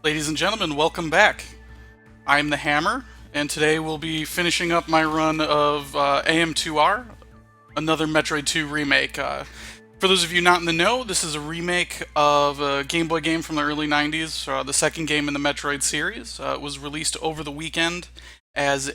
Ladies and gentlemen, welcome back. I'm the Hammer, and today we'll be finishing up my run of AM2R, Another Metroid 2 Remake. For those of you not in the know, this is a remake of a Game Boy game from the early 90s, the second game in the Metroid series. It was released over the weekend as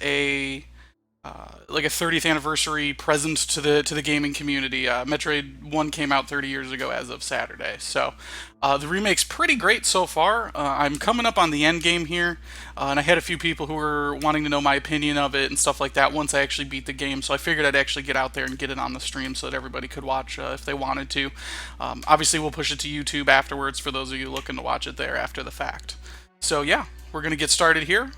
like a 30th anniversary present to the gaming community. Metroid 1 came out 30 years ago as of Saturday, so the remake's pretty great so far. I'm coming up on the end game here, and I had a few people who were wanting to know my opinion of it and stuff like that once I actually beat the game, so I figured I'd actually get out there and get it on the stream so that everybody could watch if they wanted to. Obviously, we'll push it to YouTube afterwards for those of you looking to watch it there after the fact. So yeah, we're going to get started here.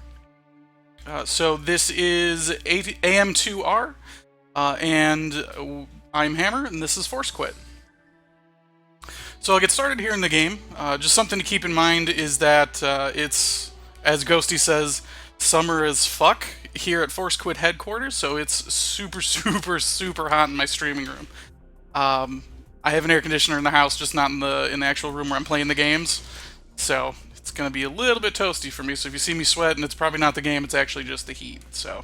So this is AM2R, and I'm Hammer, and this is ForceQuit. So I'll get started here in the game. Just something to keep in mind is that it's, as Ghosty says, summer as fuck here at ForceQuit headquarters, so it's super, super hot in my streaming room. I have an air conditioner in the house, just not in the actual room where I'm playing the games, so it's going to be a little bit toasty for me. So if you see me sweating, it's probably not the game, it's actually just the heat. So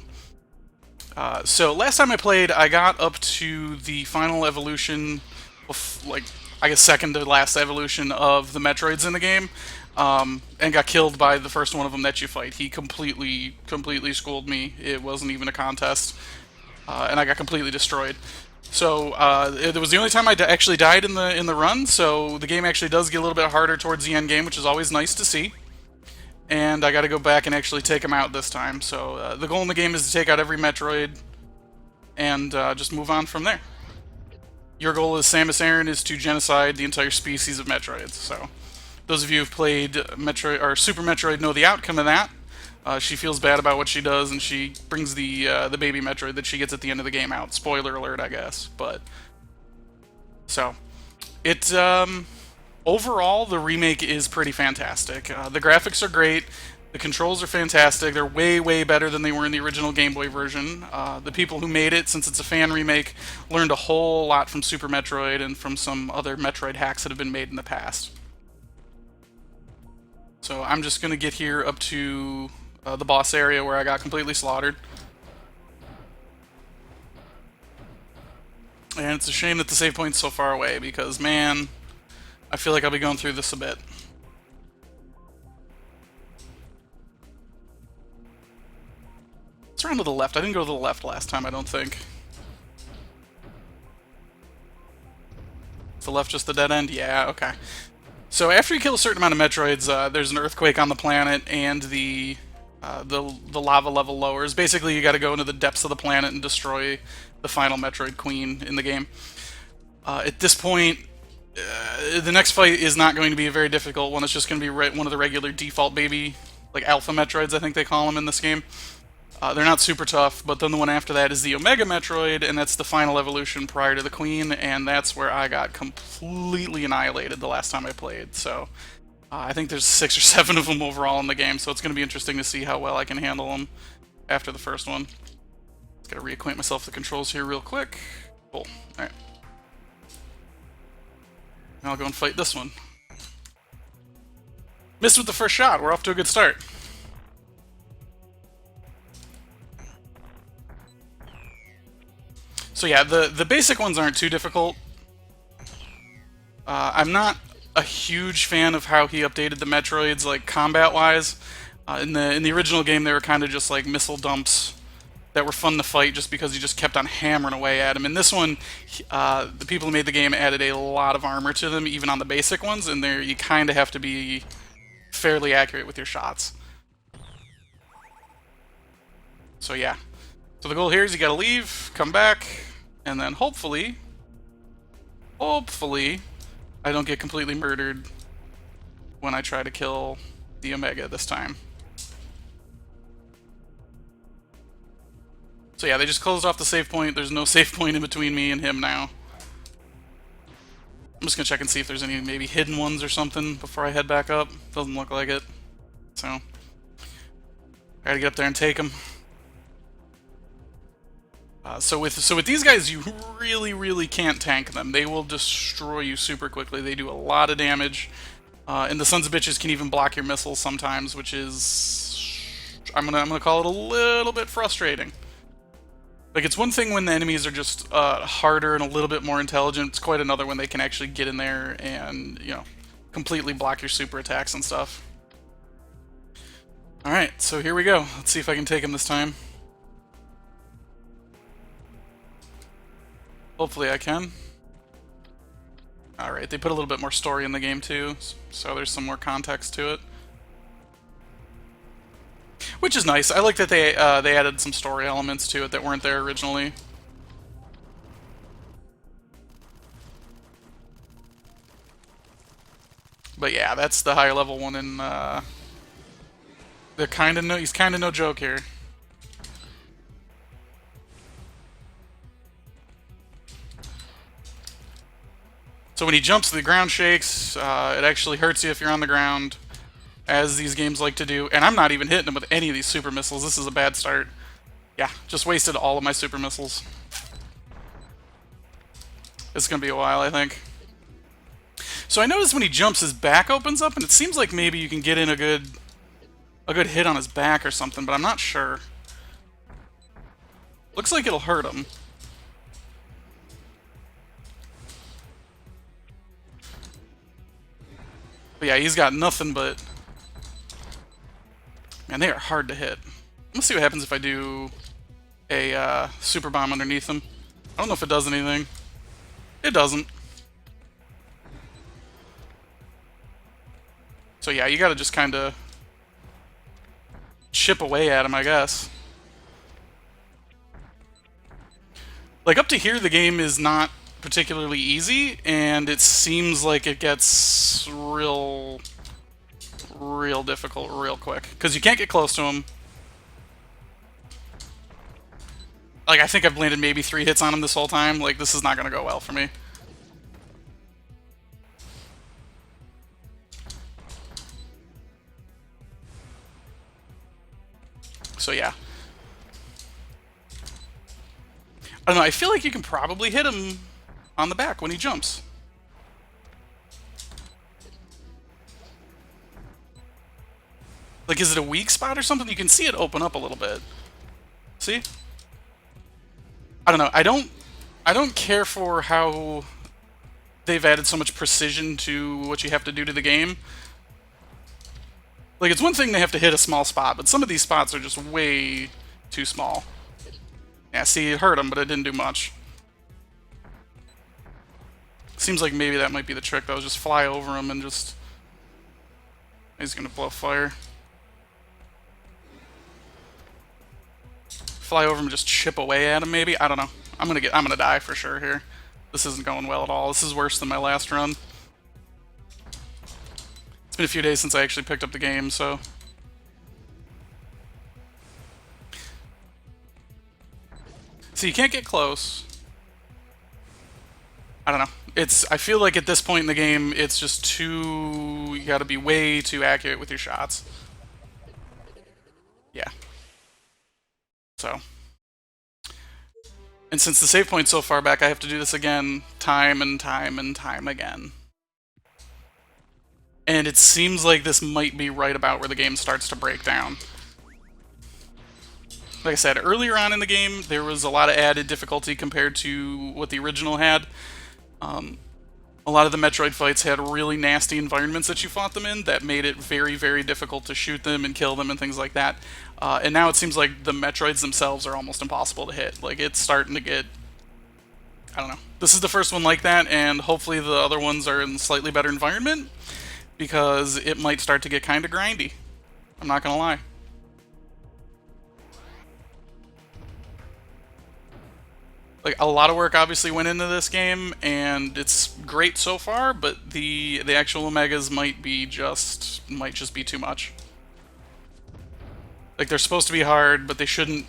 last time I played, I got up to the final evolution, like, I guess second to last evolution of the Metroids in the game, and got killed by the first one of them that you fight. He completely schooled me. It wasn't even a contest, and I got completely destroyed. So it was the only time I actually died in the run. So the game actually does get a little bit harder towards the end game, which is always nice to see. And I got to go back and actually take him out this time. So the goal in the game is to take out every Metroid and just move on from there. Your goal as Samus Aran is to genocide the entire species of Metroids. So those of you who've played Metroid or Super Metroid know the outcome of that. She feels bad about what she does, and she brings the baby Metroid that she gets at the end of the game out. Spoiler alert, I guess. But so it overall, the remake is pretty fantastic. The graphics are great. The controls are fantastic. They're way better than they were in the original Game Boy version. The people who made it, since it's a fan remake, learned a whole lot from Super Metroid and from some other Metroid hacks that have been made in the past. So I'm just going to get here up to the boss area where I got completely slaughtered. And it's a shame that the save point's so far away, because, man, I feel like I'll be going through this a bit. It's around to the left. I didn't go to the left last time, I don't think. Is the left just the dead end? Yeah, okay. So after you kill a certain amount of Metroids, there's an earthquake on the planet, and the lava level lowers. Basically, you got to go into the depths of the planet and destroy the final Metroid Queen in the game. At this point, the next fight is not going to be a very difficult one. It's just going to be one of the regular default baby, like Alpha Metroids, I think they call them in this game. They're not super tough, but then the one after that is the Omega Metroid, and that's the final evolution prior to the Queen, and that's where I got completely annihilated the last time I played. So I think there's 6 or 7 of them overall in the game, so it's going to be interesting to see how well I can handle them after the first one. Just got to reacquaint myself with the controls here real quick. Cool. Alright. Now I'll go and fight this one. Missed with the first shot. We're off to a good start. So yeah, the basic ones aren't too difficult. I'm not a huge fan of how he updated the Metroids, like combat-wise. In the original game, they were kind of just like missile dumps that were fun to fight, just because you just kept on hammering away at them. In this one, the people who made the game added a lot of armor to them, even on the basic ones, and there you kind of have to be fairly accurate with your shots. So yeah. So the goal here is you gotta leave, come back, and then hopefully, I don't get completely murdered when I try to kill the Omega this time. So yeah, they just closed off the save point. There's no save point in between me and him now. I'm just gonna check and see if there's any maybe hidden ones or something before I head back up. Doesn't look like it. So I gotta get up there and take him. So with these guys, you really can't tank them. They will destroy you super quickly. They do a lot of damage. And the sons of bitches can even block your missiles sometimes, which is... I'm gonna call it a little bit frustrating. Like, it's one thing when the enemies are just harder and a little bit more intelligent. It's quite another when they can actually get in there and, you know, completely block your super attacks and stuff. Alright, so here we go. Let's see if I can take him this time. Hopefully I can. Alright, they put a little bit more story in the game too, so there's some more context to it. Which is nice. I like that they added some story elements to it that weren't there originally. But yeah, that's the higher level one, and he's kind of no joke here. So when he jumps, the ground shakes. It actually hurts you if you're on the ground, as these games like to do. And I'm not even hitting him with any of these super missiles. This is a bad start. Yeah, just wasted all of my super missiles. It's gonna be a while, I think. So I noticed when he jumps, his back opens up, and it seems like maybe you can get in a good hit on his back or something, but I'm not sure. Looks like it'll hurt him. But yeah, he's got nothing but... Man, they are hard to hit. Let's see what happens if I do a super bomb underneath him. I don't know if it does anything. It doesn't. So yeah, you gotta just kind of chip away at him, I guess. Like, up to here, the game is not particularly easy, and it seems like it gets real difficult real quick. Because you can't get close to him. Like, I think I've landed maybe 3 hits on him this whole time. Like, this is not going to go well for me. So yeah. I don't know, I feel like you can probably hit him on the back when he jumps. Like, is it a weak spot or something? You can see it open up a little bit. See? I don't know. I don't care for how they've added so much precision to what you have to do to the game. Like, it's one thing they have to hit a small spot, but some of these spots are just way too small. Yeah, see, it hurt him, but it didn't do much. Seems like maybe that might be the trick, though. Just fly over him and just... He's gonna blow fire. Fly over him and just chip away at him, maybe? I don't know. I'm gonna die for sure here. This isn't going well at all. This is worse than my last run. It's been a few days since I actually picked up the game, so... So you can't get close. I don't know. I feel like at this point in the game, it's just too... You gotta be way too accurate with your shots. Yeah. So. And since the save point's so far back, I have to do this again, time and time and time again. And it seems like this might be right about where the game starts to break down. Like I said, earlier on in the game, there was a lot of added difficulty compared to what the original had. A lot of the Metroid fights had really nasty environments that you fought them in that made it very, very difficult to shoot them and kill them and things like that. And now it seems like the Metroids themselves are almost impossible to hit. Like, it's starting to get... I don't know. This is the first one like that, and hopefully the other ones are in a slightly better environment, because it might start to get kind of grindy. I'm not gonna lie. Like, a lot of work obviously went into this game, and it's great so far, but the actual Omegas might just be too much. Like, they're supposed to be hard, but they shouldn't...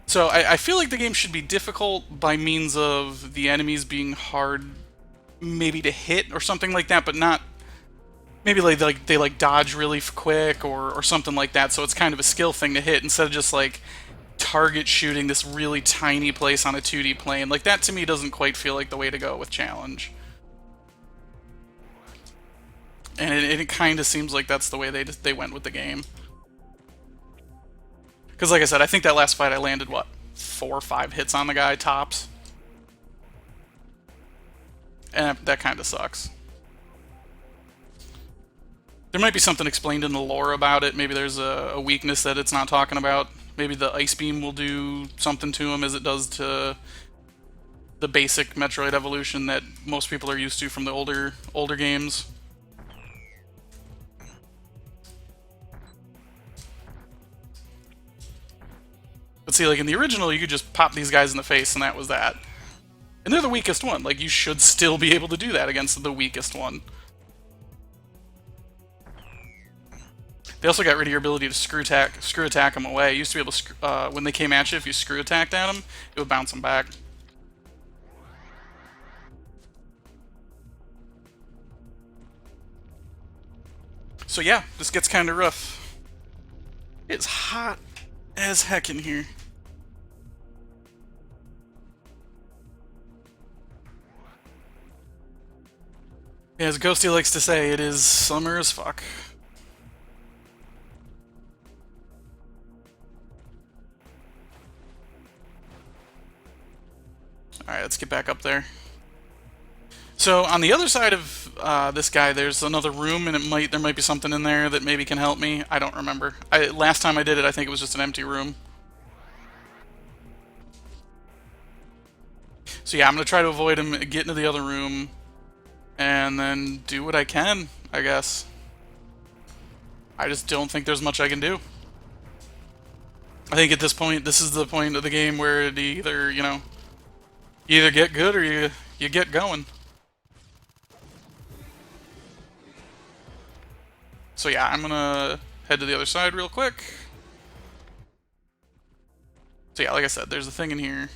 So, I feel like the game should be difficult by means of the enemies being hard, maybe to hit or something like that, but not... Maybe they dodge really quick or something like that, so it's kind of a skill thing to hit, instead of just, like, target shooting this really tiny place on a 2D plane. Like, that to me doesn't quite feel like the way to go with challenge. And it kind of seems like that's the way they went with the game. Because like I said, I think that last fight I landed, what, 4 or 5 hits on the guy, tops? And that kind of sucks. There might be something explained in the lore about it. Maybe there's a weakness that it's not talking about. Maybe the Ice Beam will do something to him as it does to the basic Metroid evolution that most people are used to from the older games. But see, like in the original, you could just pop these guys in the face and that was that. And they're the weakest one. Like, you should still be able to do that against the weakest one. They also got rid of your ability to screw attack them away. You used to be able to, when they came at you, if you screw attacked at them, it would bounce them back. So yeah, this gets kind of rough. It's hot as heck in here. Yeah, as Ghosty likes to say, it is summer as fuck. Alright, let's get back up there. So, on the other side of this guy, there's another room, and there might be something in there that maybe can help me. I don't remember. Last time I did it, I think it was just an empty room. So yeah, I'm going to try to avoid him, get into the other room, and then do what I can, I guess. I just don't think there's much I can do. I think at this point, this is the point of the game where it either, you know, you either get good or you get going. So yeah, I'm gonna head to the other side real quick. So yeah, like I said, there's a thing in here.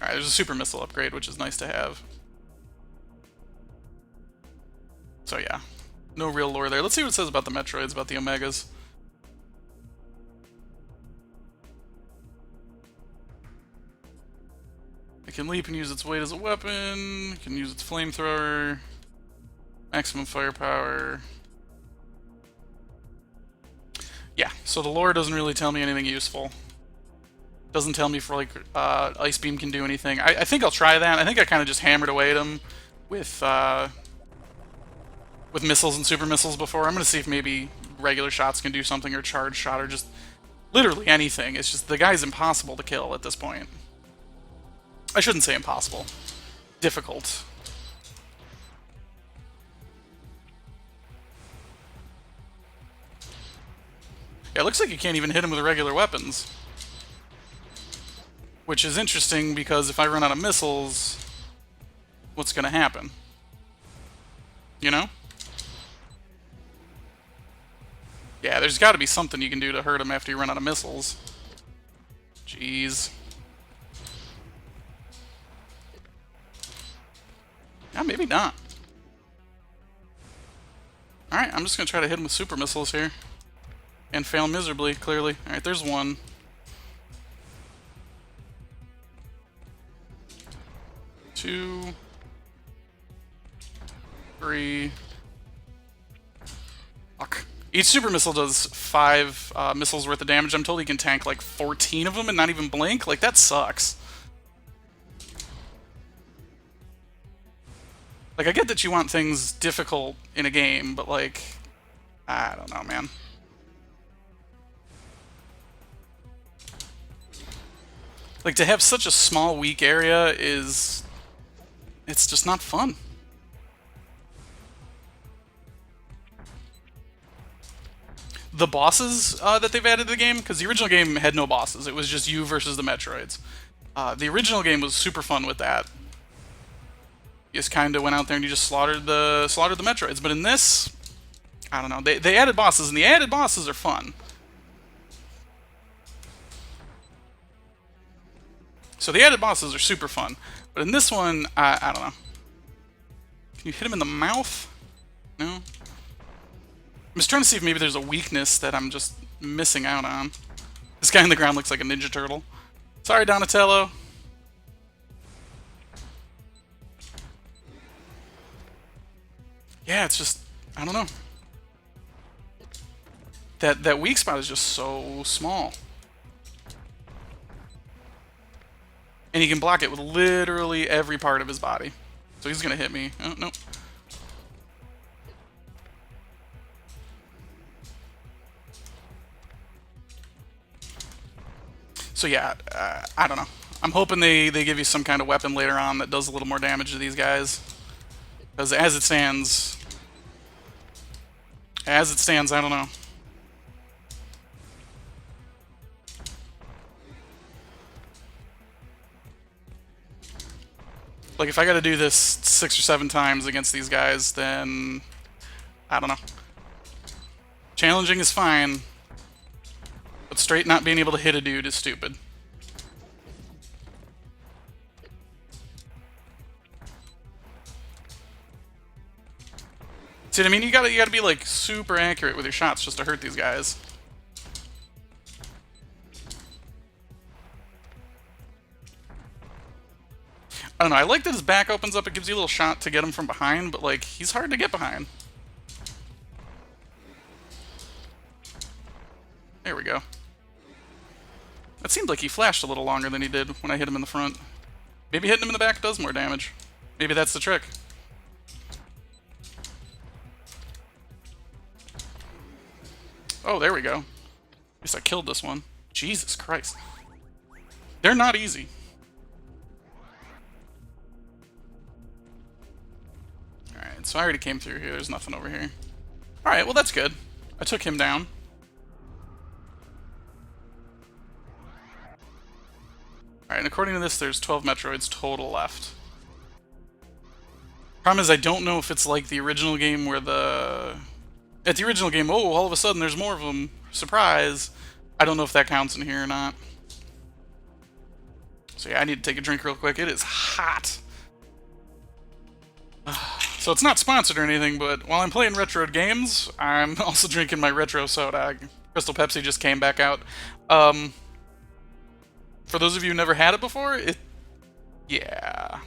Alright, there's a super missile upgrade, which is nice to have. So yeah, no real lore there. Let's see what it says about the Metroids, about the Omegas. It can leap and use its weight as a weapon. It can use its flamethrower. Maximum firepower. Yeah, so the lore doesn't really tell me anything useful. Doesn't tell me for like Ice Beam can do anything. I think I'll try that. I think I kind of just hammered away at him with missiles and super missiles before. I'm gonna see if maybe regular shots can do something, or charge shot, or just literally anything. It's just the guy's impossible to kill at this point. I shouldn't say impossible. Difficult. Yeah, it looks like you can't even hit him with regular weapons. Which is interesting, because if I run out of missiles, what's gonna happen? You know? Yeah, there's gotta be something you can do to hurt him after you run out of missiles. Jeez. Yeah, maybe not. Alright, I'm just gonna try to hit him with super missiles here. And fail miserably, clearly. Alright, there's one. Two. Three. Fuck. Each super missile does 5 missiles worth of damage. I'm told he can tank like 14 of them and not even blink. Like, that sucks. Like, I get that you want things difficult in a game, but like, I don't know, man. Like, to have such a small, weak area is... it's just not fun. The bosses that they've added to the game, because the original game had no bosses. It was just you versus the Metroids. The original game was super fun with that. You just kind of went out there and you just slaughtered the Metroids. But in this, I don't know. They added bosses, and the added bosses are fun. So the added bosses are super fun. But in this one, I don't know. Can you hit him in the mouth? No? I'm just trying to see if maybe there's a weakness that I'm just missing out on. This guy on the ground looks like a Ninja Turtle. Sorry, Donatello. Yeah, it's just, I don't know. That weak spot is just so small. And he can block it with literally every part of his body. So he's gonna hit me. Oh, no. So yeah, I don't know. I'm hoping they give you some kind of weapon later on that does a little more damage to these guys. Because as it stands, I don't know. Like, if I gotta do this 6 or 7 times against these guys, then I don't know. Challenging is fine, but straight not being able to hit a dude is stupid. See what I mean? You gotta be like super accurate with your shots just to hurt these guys. I don't know, I like that his back opens up, it gives you a little shot to get him from behind, but like, he's hard to get behind. There we go. It seemed like he flashed a little longer than he did when I hit him in the front. Maybe hitting him in the back does more damage. Maybe that's the trick. Oh, there we go. At least I killed this one. Jesus Christ. They're not easy. Alright, so I already came through here. There's nothing over here. Alright, well that's good. I took him down. Alright, and according to this, there's 12 Metroids total left. Problem is, I don't know if it's like the original game where at the original game, oh, all of a sudden there's more of them. Surprise! I don't know if that counts in here or not. So yeah, I need to take a drink real quick. It is hot. So it's not sponsored or anything, but while I'm playing retro games, I'm also drinking my retro soda. Crystal Pepsi just came back out. For those of you who never had it before, yeah.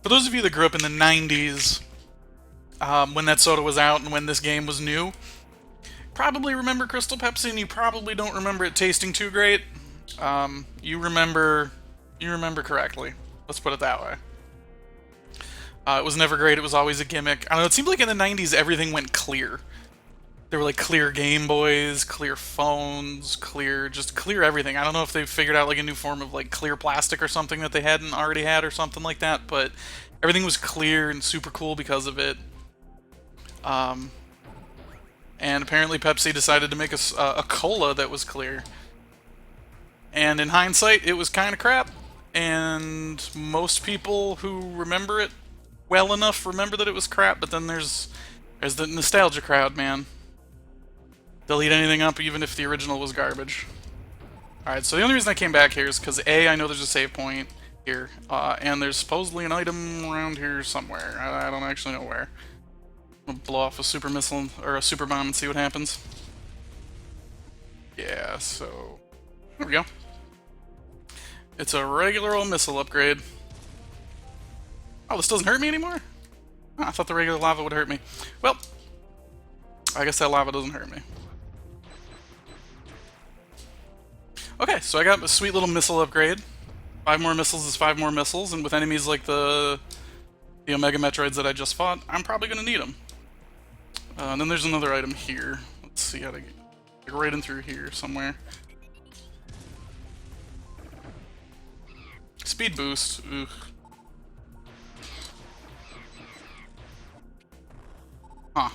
For those of you that grew up in the 90s, when that soda was out and when this game was new, probably remember Crystal Pepsi, and you probably don't remember it tasting too great. You remember correctly. Let's put it that way. It was never great. It was always a gimmick. I don't know. It seemed like in the 90s everything went clear. There were like clear Game Boys, clear phones, just clear everything. I don't know if they've figured out like a new form of like clear plastic or something that they hadn't already had or something like that, but everything was clear and super cool because of it. And apparently Pepsi decided to make a cola that was clear. And in hindsight, it was kind of crap. And most people who remember it well enough remember that it was crap, but then there's the nostalgia crowd, man. They'll eat anything up, even if the original was garbage. Alright, so the only reason I came back here is because A, I know there's a save point here, and there's supposedly an item around here somewhere. I don't actually know where. I'm gonna blow off a super missile, or a super bomb, and see what happens. Yeah, so... there we go. It's a regular old missile upgrade. Oh, this doesn't hurt me anymore? Oh, I thought the regular lava would hurt me. Well, I guess that lava doesn't hurt me. Okay, so I got a sweet little missile upgrade. 5 more missiles is 5 more missiles, and with enemies like the Omega Metroids that I just fought, I'm probably going to need them. And then there's another item here. Let's see how to get right in through here somewhere. Speed boost. Ugh. Huh.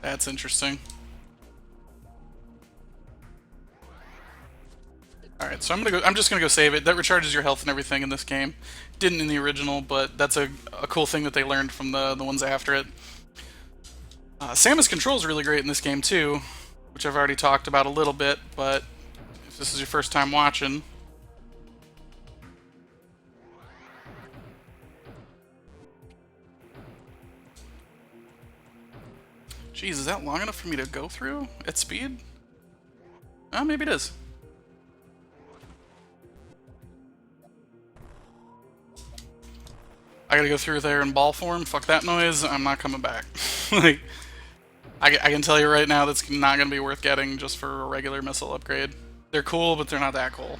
That's interesting. Alright, so I'm just gonna go save it. That recharges your health and everything in this game. Didn't in the original, but that's a cool thing that they learned from the ones after it. Samus control is really great in this game too, which I've already talked about a little bit, but if this is your first time watching... Jeez, is that long enough for me to go through at speed? Oh, maybe it is. I gotta go through there in ball form. Fuck that noise. I'm not coming back. Like, I can tell you right now that's not gonna be worth getting just for a regular missile upgrade. They're cool, but they're not that cool.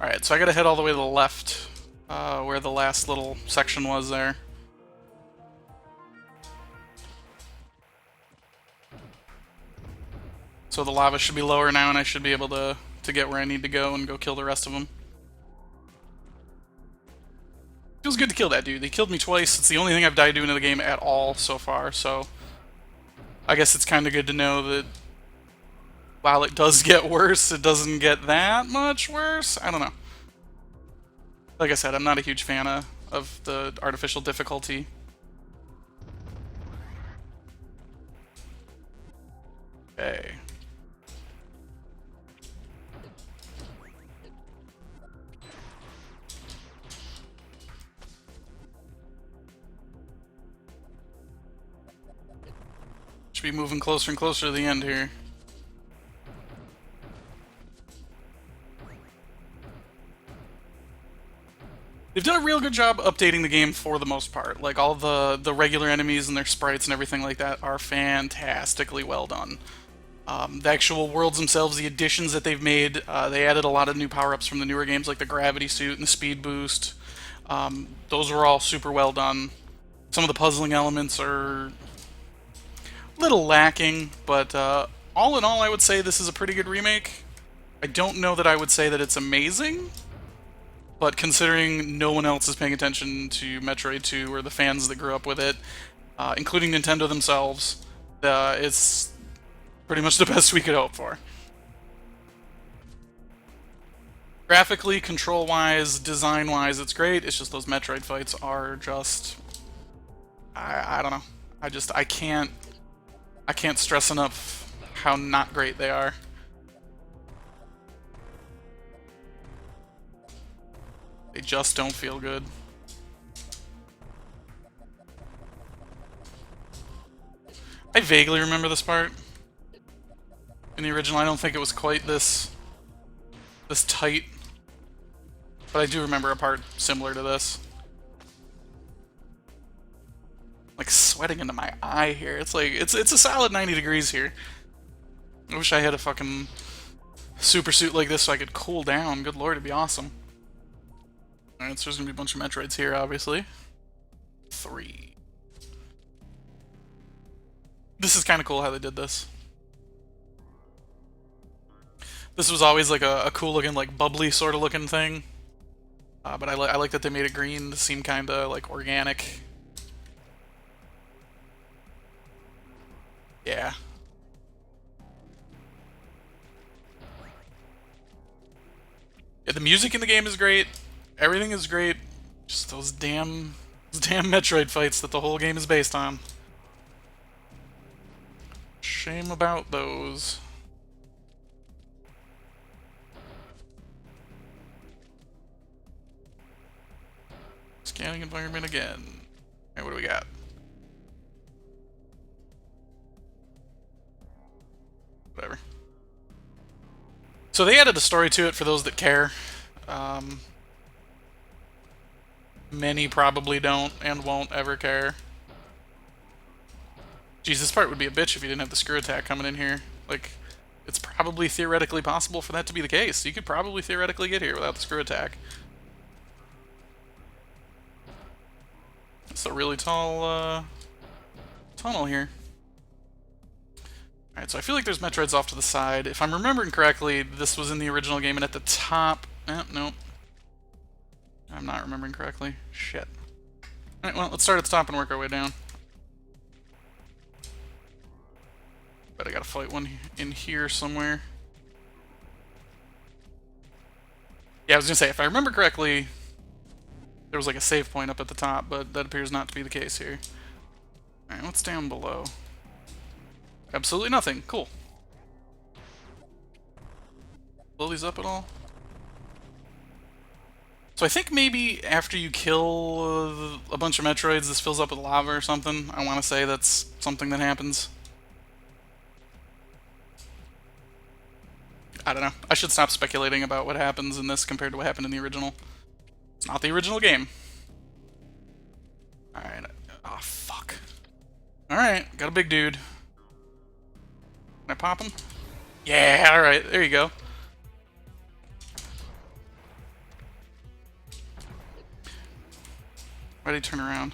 Alright, so I gotta head all the way to the left, where the last little section was there. So the lava should be lower now, and I should be able to get where I need to go and go kill the rest of them. Feels good to kill that dude. They killed me twice. It's the only thing I've died to in the game at all so far, so I guess it's kind of good to know that while it does get worse, it doesn't get that much worse. I don't know. Like I said, I'm not a huge fan of the artificial difficulty. Okay. Should be moving closer and closer to the end here. They've done a real good job updating the game for the most part. Like, all the regular enemies and their sprites and everything like that are fantastically well done. The actual worlds themselves, the additions that they've made, they added a lot of new power-ups from the newer games, like the gravity suit and the speed boost. Those were all super well done. Some of the puzzling elements are a little lacking, but all in all, I would say this is a pretty good remake. I don't know that I would say that it's amazing, but considering no one else is paying attention to Metroid 2 or the fans that grew up with it, including Nintendo themselves, it's pretty much the best we could hope for. Graphically, control-wise, design-wise, it's great. It's just those Metroid fights are just... I don't know. I can't stress enough how not great they are. They just don't feel good. I vaguely remember this part. In the original, I don't think it was quite this tight. But I do remember a part similar to this. Like, sweating into my eye here. It's like, it's a solid 90 degrees here. I wish I had a fucking super suit like this so I could cool down. Good lord, it'd be awesome. Alright, so there's gonna be a bunch of Metroids here, obviously. 3. This is kind of cool how they did this. This was always like a cool looking, like bubbly sort of looking thing. But I like that they made it green to seem kind of like organic. Yeah. Yeah, the music in the game is great. Everything is great. Just those damn Metroid fights that the whole game is based on. Shame about those. Scanning environment again. Alright, what do we got? Whatever. So they added a story to it for those that care. Many probably don't and won't ever care. Geez, this part would be a bitch if you didn't have the screw attack coming in here. Like, it's probably theoretically possible for that to be the case. You could probably theoretically get here without the screw attack. It's a really tall tunnel here. Alright, so I feel like there's Metroids off to the side. If I'm remembering correctly, this was in the original game, and at the top... nope. I'm not remembering correctly. Shit. Alright, well, let's start at the top and work our way down. But I gotta fight one in here somewhere. Yeah, I was gonna say, if I remember correctly, there was like a save point up at the top, but that appears not to be the case here. Alright, what's down below? Absolutely nothing. Cool. Blow these up at all? So I think maybe after you kill a bunch of Metroids, this fills up with lava or something. I want to say that's something that happens. I don't know. I should stop speculating about what happens in this compared to what happened in the original. It's not the original game. Alright. Oh, fuck. Alright, got a big dude. Can I pop him? Yeah, alright, there you go. Why'd he turn around?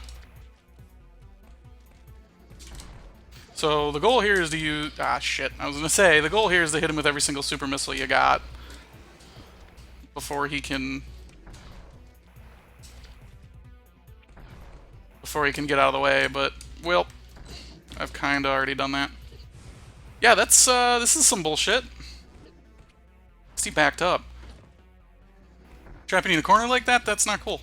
So the goal here is to use... Ah, shit. I was gonna say, the goal here is to hit him with every single super missile you got before he can... before he can get out of the way, but, well, I've kinda already done that. Yeah, that's, this is some bullshit. Is he backed up? Trapping in the corner like that? That's not cool.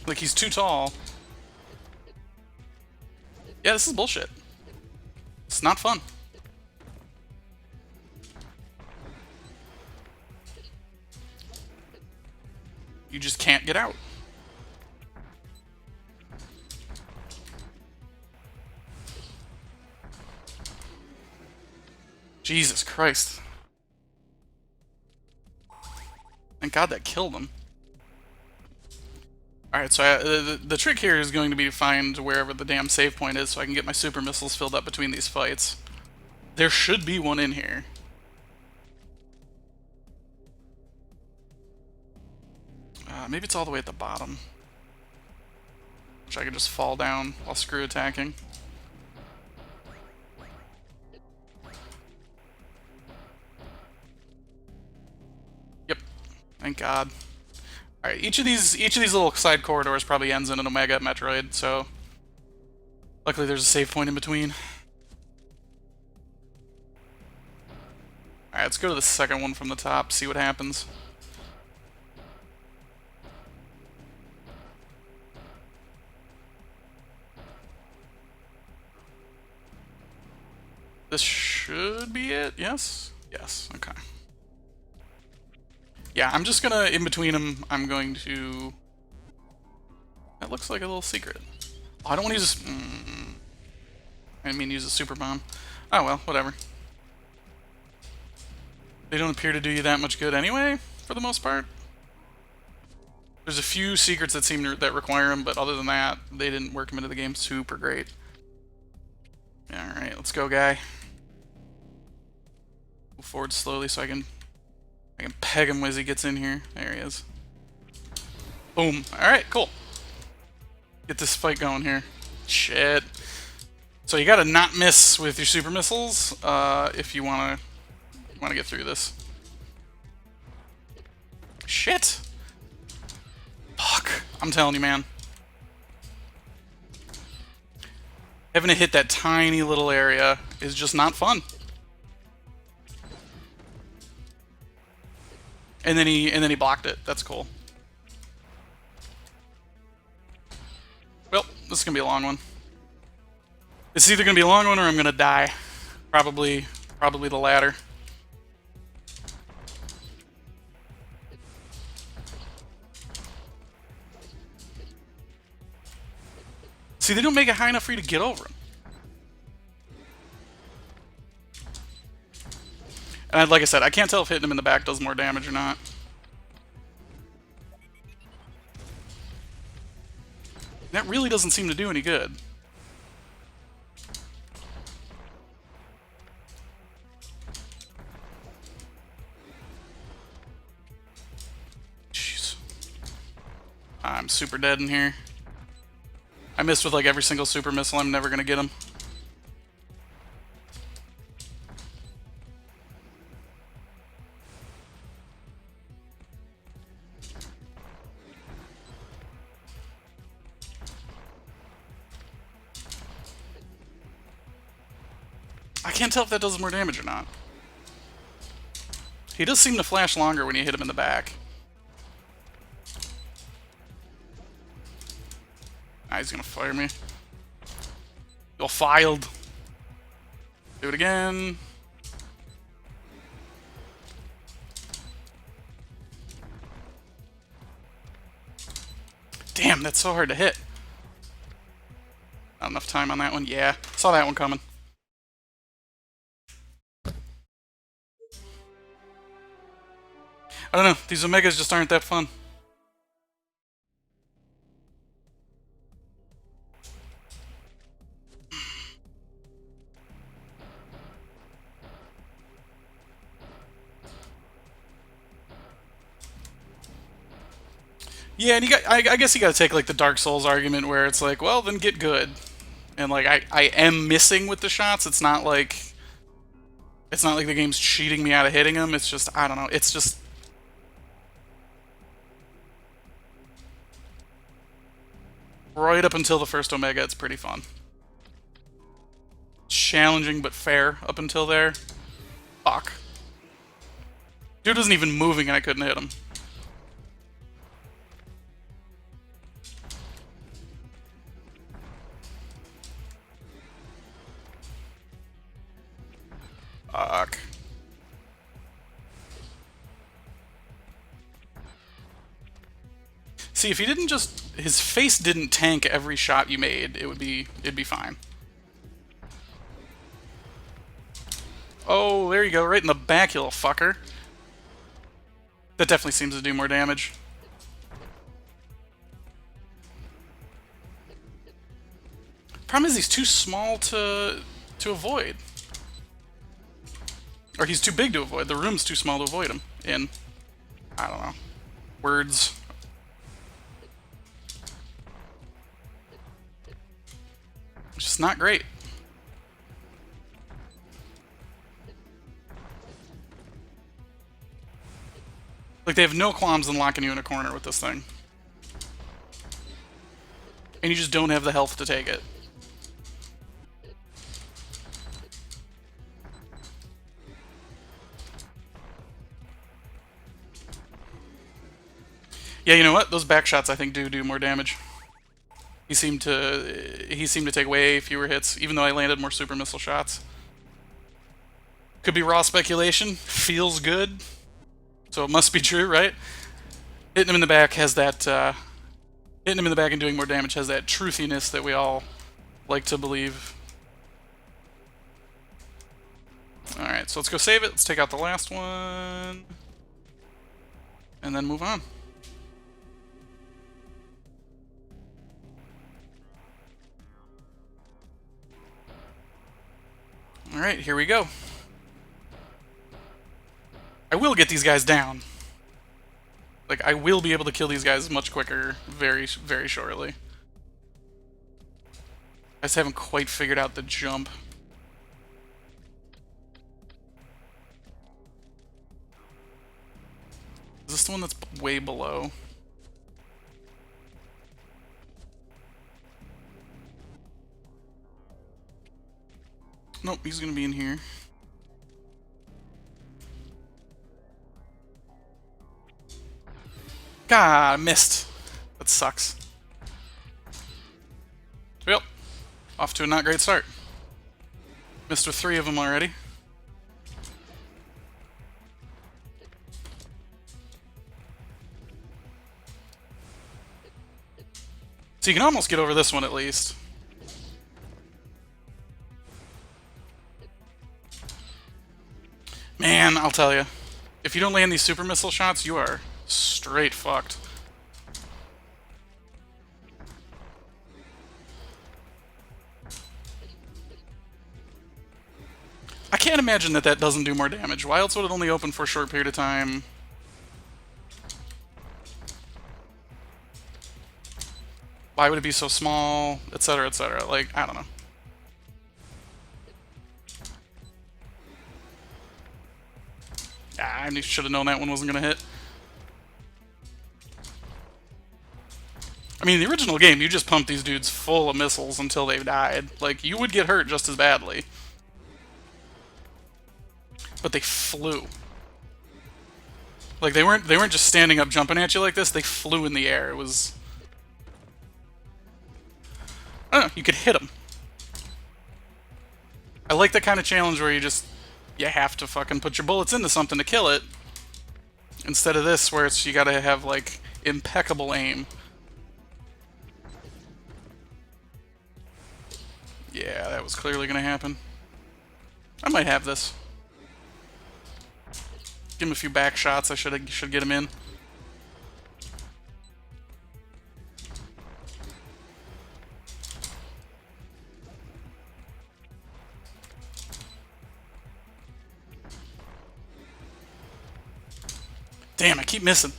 Like, he's too tall. Yeah, this is bullshit. It's not fun. You just can't get out. Jesus Christ. Thank God that killed him. Alright, so the trick here is going to be to find wherever the damn save point is so I can get my super missiles filled up between these fights. There should be one in here. Maybe it's all the way at the bottom. Which I could just fall down while screw attacking. Yep. Thank God. Alright, each of these little side corridors probably ends in an Omega Metroid, so luckily there's a save point in between. Alright, let's go to the second one from the top, see what happens. This should be it, yes? Yes, okay. Yeah, I'm just gonna, in between them, I'm going to... That looks like a little secret. Oh, I don't want to use this... I didn't mean to use a super bomb. Oh well, whatever. They don't appear to do you that much good anyway, for the most part. There's a few secrets that that require them, but other than that, they didn't work them into the game super great. Alright, let's go, guy. Move forward slowly so I can peg him as he gets in here. There he is. Boom. Alright, cool. Get this fight going here. Shit. So you gotta not miss with your super missiles if you wanna get through this. Shit. Fuck. I'm telling you, man. Having to hit that tiny little area is just not fun. And then he blocked it. That's cool. Well, this is gonna be a long one. It's either gonna be a long one or I'm gonna die. Probably the latter. See, they don't make it high enough for you to get over him. And like I said, I can't tell if hitting him in the back does more damage or not. That really doesn't seem to do any good. Jeez. I'm super dead in here. I missed with like every single super missile. I'm never gonna get him. I can't tell if that does more damage or not. He does seem to flash longer when you hit him in the back. Ah, he's gonna fire me. You're filed. Do it again. Damn, that's so hard to hit. Not enough time on that one. Yeah, saw that one coming. I don't know, these Omegas just aren't that fun. Yeah, and I guess you gotta take like the Dark Souls argument where it's like, well, then get good. And like I am missing with the shots. It's not like the game's cheating me out of hitting them. It's just I don't know. It's just right up until the first Omega, it's pretty fun. Challenging but fair up until there. Fuck. Dude wasn't even moving and I couldn't hit him. Fuck. See, if he didn't just... His face didn't tank every shot you made, it'd be fine. Oh, there you go, right in the back, you little fucker. That definitely seems to do more damage. Problem is he's too small to avoid. Or he's too big to avoid. The room's too small to avoid him in. I don't know. Words. It's just not great. Like, they have no qualms in locking you in a corner with this thing. And you just don't have the health to take it. Yeah, you know what? Those back shots I think do more damage. He seemed to take way fewer hits, even though I landed more super missile shots. Could be raw speculation. Feels good. So it must be true, right? Hitting him in the back has that hitting him in the back and doing more damage has that truthiness that we all like to believe. Alright, so let's go save it. Let's take out the last one. And then move on. Alright, here we go. I will get these guys down. Like, I will be able to kill these guys much quicker very, very shortly. I just haven't quite figured out the jump. Is this the one that's way below? Nope, he's gonna be in here. God, I missed. That sucks. Well, off to a not great start. Missed with 3 of them already. So you can almost get over this one at least. Man, I'll tell you. If you don't land these super missile shots, you are straight fucked. I can't imagine that doesn't do more damage. Why else would it only open for a short period of time? Why would it be so small? Etc., etc. Like, I don't know. I should have known that one wasn't going to hit. I mean, in the original game, you just pumped these dudes full of missiles until they died. Like, you would get hurt just as badly. But they flew. Like, they weren't just standing up jumping at you like this, they flew in the air. It was... I don't know, you could hit them. I like that kind of challenge where you have to fucking put your bullets into something to kill it. Instead of this, where you gotta have, like, impeccable aim. Yeah, that was clearly gonna happen. I might have this. Give him a few back shots. I should get him in. Damn, I keep missing.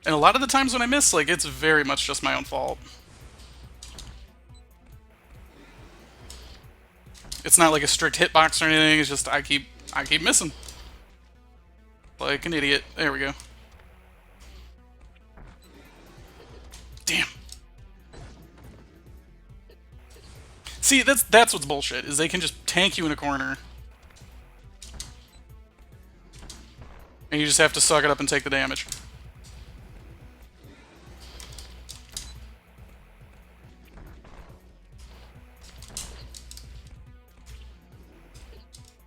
And a lot of the times when I miss, like, it's very much just my own fault. It's not like a strict hitbox or anything, it's just I keep missing. Like an idiot. There we go. Damn. See, that's what's bullshit, is they can just tank you in a corner. And you just have to suck it up and take the damage.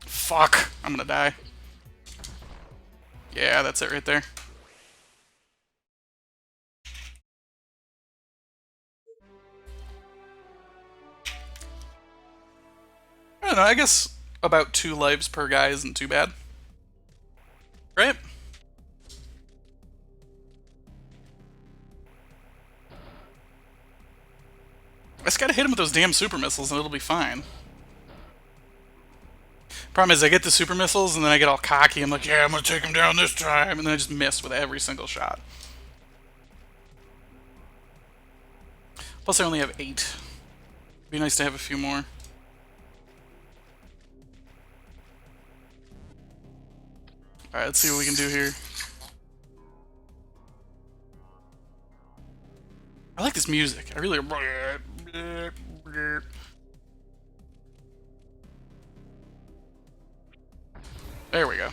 Fuck. I'm gonna die. Yeah, that's it right there. I don't know, I guess about 2 lives per guy isn't too bad. Right? I just gotta hit him with those damn super missiles and it'll be fine. Problem is, I get the super missiles and then I get all cocky. I'm like, yeah, I'm gonna take him down this time. And then I just miss with every single shot. Plus, I only have 8. Be nice to have a few more. Alright, let's see what we can do here. I like this music. I really... There we go. I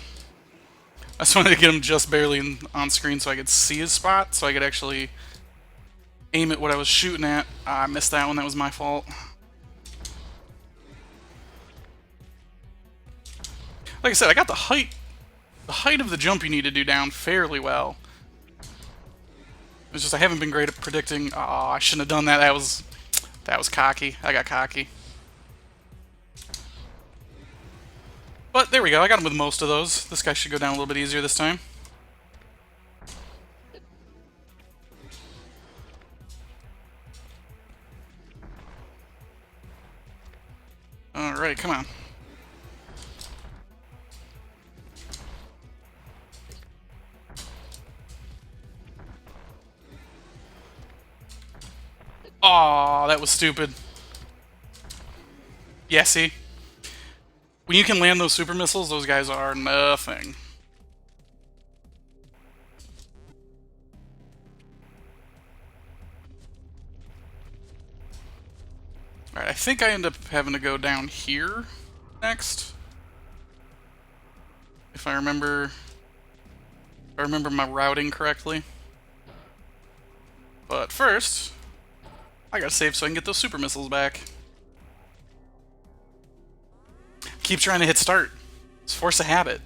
just wanted to get him just barely on screen so I could see his spot, so I could actually aim at what I was shooting at. I missed that one. That was my fault. Like I said, I got the height of the jump you need to do down fairly well. It's just I haven't been great at predicting. Oh, I shouldn't have done that. That was cocky. I got cocky. But there we go. I got him with most of those. This guy should go down a little bit easier this time. Alright, come on. Aw, that was stupid. Yeah, see? When you can land those super missiles, those guys are nothing. Alright, I think I end up having to go down here next. If I remember my routing correctly. But first, I gotta save so I can get those super missiles back. Keep trying to hit start. It's force a habit.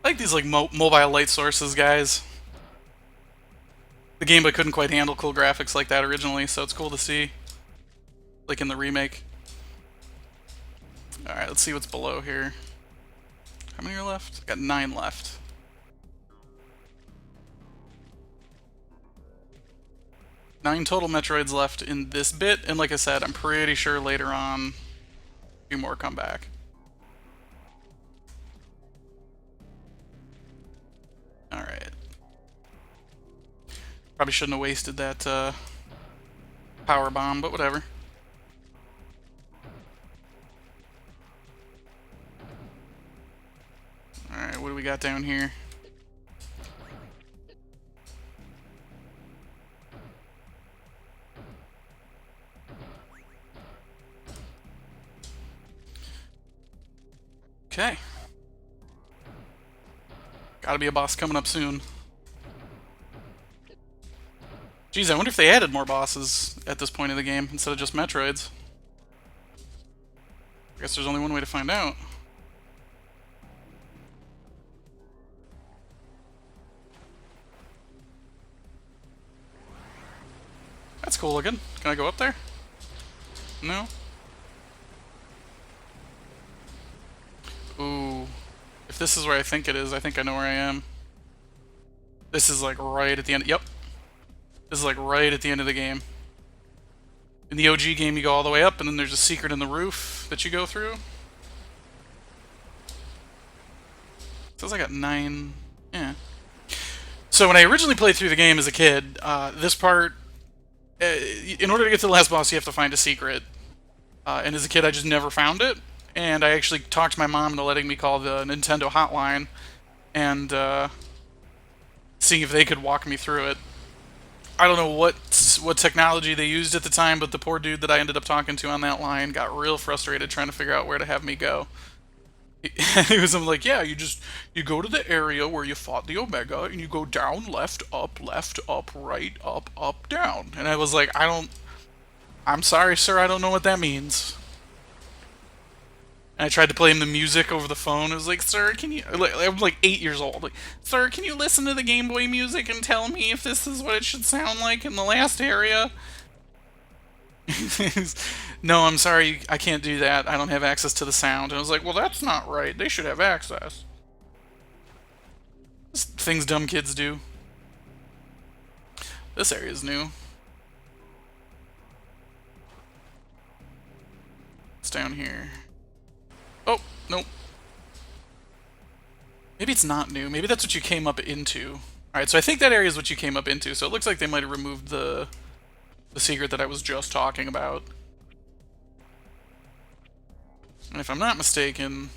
I like these like mobile light sources, guys. The Game Boy couldn't quite handle cool graphics like that originally, so it's cool to see. Like in the remake. Alright, let's see what's below here. How many are left? Got 9 left. Nine total Metroids left in this bit, and like I said, I'm pretty sure later on a few more come back. Alright. Probably shouldn't have wasted that power bomb, but whatever. Alright, what do we got down here? Okay. Gotta be a boss coming up soon. Geez, I wonder if they added more bosses at this point of the game instead of just Metroids. I guess there's only one way to find out. That's cool looking. Can I go up there? No? Ooh. If this is where I think it is, I think I know where I am. This is like right at the end. Yep. This is like right at the end of the game. In the OG game, you go all the way up, and then there's a secret in the roof that you go through. Says I got 9. Yeah. So when I originally played through the game as a kid, this part, in order to get to the last boss, you have to find a secret. And as a kid, I just never found it. And I actually talked my mom into letting me call the Nintendo hotline and seeing if they could walk me through it. I don't know what technology they used at the time, but the poor dude that I ended up talking to on that line got real frustrated trying to figure out where to have me go. He was like, yeah, you go to the area where you fought the Omega, and you go down, left, up, right, up, down. And I was like, I'm sorry, sir, I don't know what that means. And I tried to play him the music over the phone. I was like, sir, can you... I'm like 8 years old. Like, sir, can you listen to the Game Boy music and tell me if this is what it should sound like in the last area? No, I'm sorry, I can't do that. I don't have access to the sound. And I was like, well, that's not right. They should have access. Things dumb kids do. This area's new. It's down here. Oh, nope. Maybe it's not new. Maybe that's what you came up into. Alright, so I think that area is what you came up into. So it looks like they might have removed the secret that I was just talking about. And if I'm not mistaken...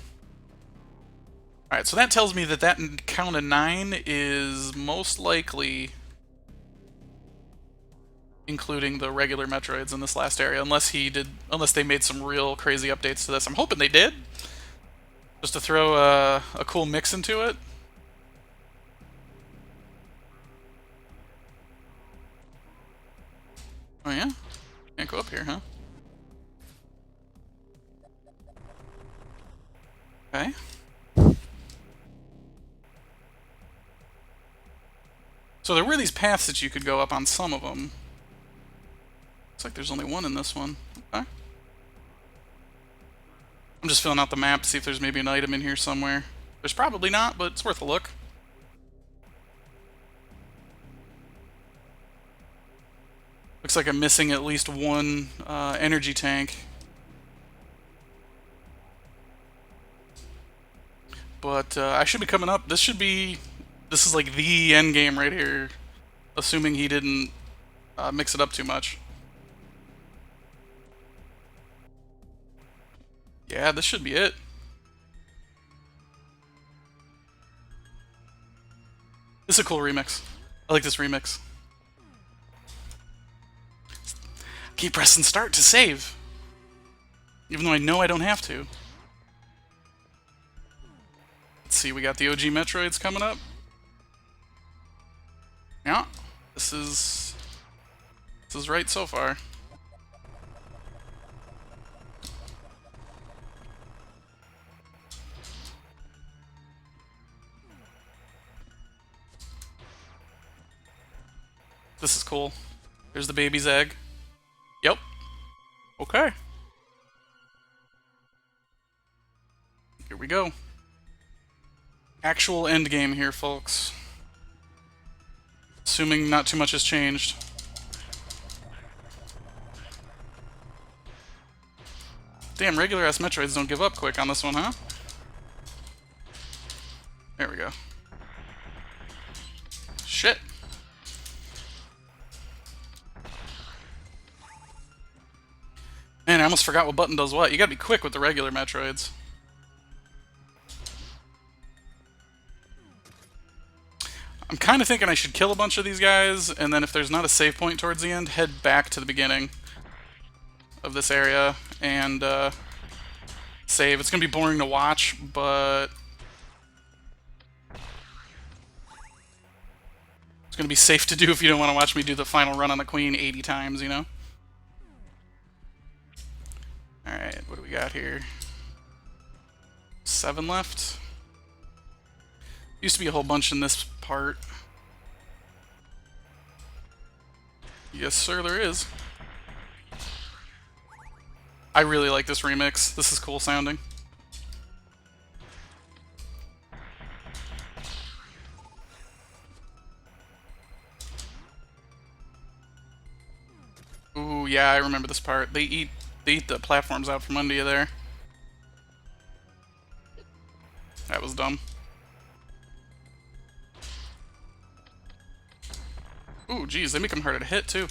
Alright, so that tells me that that count of 9 is most likely including the regular Metroids in this last area, unless they made some real crazy updates to this. I'm hoping they did, just to throw a cool mix into it. Oh yeah? Can't go up here, huh? Okay. So there were these paths that you could go up on some of them. Looks like there's only one in this one. Okay. I'm just filling out the map to see if there's maybe an item in here somewhere. There's probably not, but it's worth a look. Looks like I'm missing at least one energy tank. But I should be coming up. This is like the end game right here, assuming he didn't mix it up too much. Yeah, this should be it. This is a cool remix. I like this remix. Keep pressing start to save, even though I know I don't have to. Let's see, we got the OG Metroids coming up. Yeah, this is right so far. This is cool. There's the baby's egg. Yep. Okay. Here we go. Actual end game here, folks. Assuming not too much has changed. Damn, regular-ass Metroids don't give up quick on this one, huh? There we go. Shit. Man, I almost forgot what button does what. You gotta be quick with the regular Metroids. I'm kind of thinking I should kill a bunch of these guys, and then if there's not a save point towards the end, head back to the beginning of this area and save. It's gonna be boring to watch, but it's gonna be safe to do if you don't want to watch me do the final run on the Queen 80 times, you know? Alright, what do we got here? 7 left. Used to be a whole bunch in this part. Yes, sir, there is. I really like this remix. This is cool sounding. Ooh, yeah, I remember this part. They eat the platforms out from under you there. That was dumb. Ooh, geez, they make them harder to hit, too.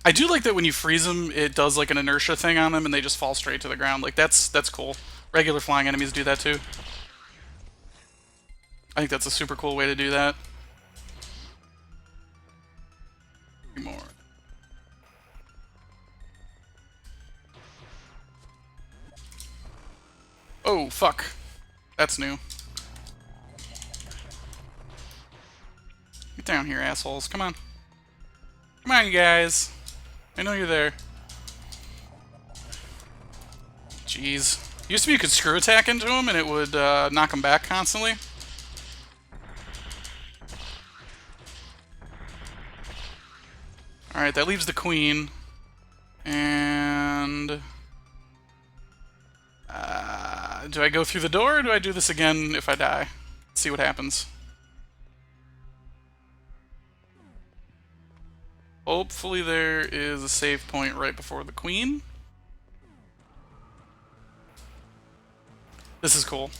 I do like that when you freeze them, it does like an inertia thing on them and they just fall straight to the ground. Like, that's cool. Regular flying enemies do that, too. I think that's a super cool way to do that. More. Oh, fuck. That's new. Get down here, assholes. Come on. Come on, you guys. I know you're there. Jeez. Used to be you could screw attack into him and it would knock him back constantly. Alright, that leaves the queen. And... do I go through the door or do I do this again if I die? Let's see what happens. Hopefully there is a save point right before the queen. This is cool.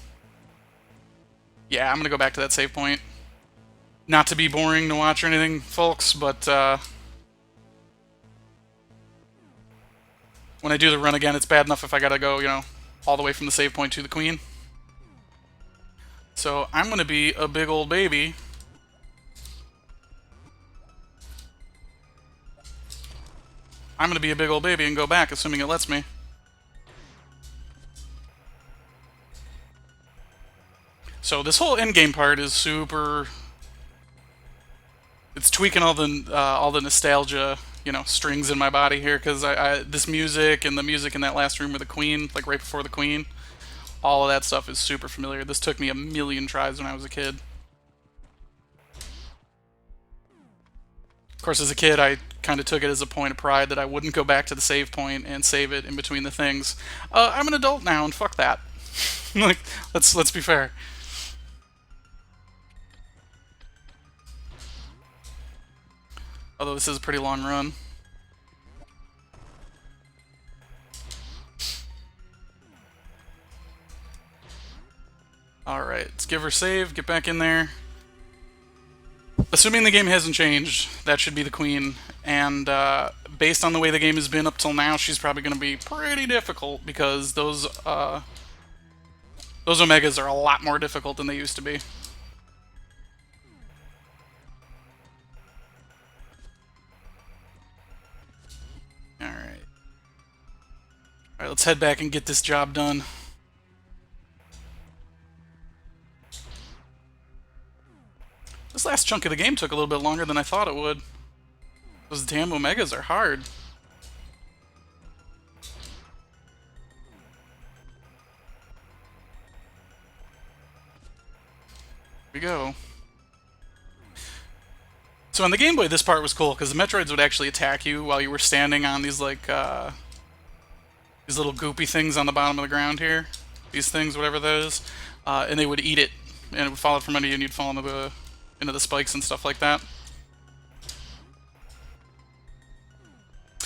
Yeah, I'm gonna go back to that save point. Not to be boring to watch or anything, folks, but when I do the run again, it's bad enough if I gotta go, you know, all the way from the save point to the queen. So I'm gonna be a big old baby. I'm gonna be a big old baby and go back, assuming it lets me. So this whole endgame part is super... It's tweaking all the nostalgia, you know, strings in my body here, because this music and the music in that last room with the queen, like right before the queen, all of that stuff is super familiar. This took me a million tries when I was a kid. Of course, as a kid, I kind of took it as a point of pride that I wouldn't go back to the save point and save it in between the things. I'm an adult now, and fuck that. Like, let's be fair. Although this is a pretty long run. Alright, let's give her save, get back in there. Assuming the game hasn't changed, that should be the queen. And based on the way the game has been up till now, she's probably going to be pretty difficult because those Omegas are a lot more difficult than they used to be. Alright. Alright, let's head back and get this job done. This last chunk of the game took a little bit longer than I thought it would. Those damn Omegas are hard. Here we go. So on the Game Boy, this part was cool, because the Metroids would actually attack you while you were standing on these, like, these little goopy things on the bottom of the ground here. These things, whatever that is. And they would eat it, and it would fall out from under you, and you'd fall into the spikes and stuff like that.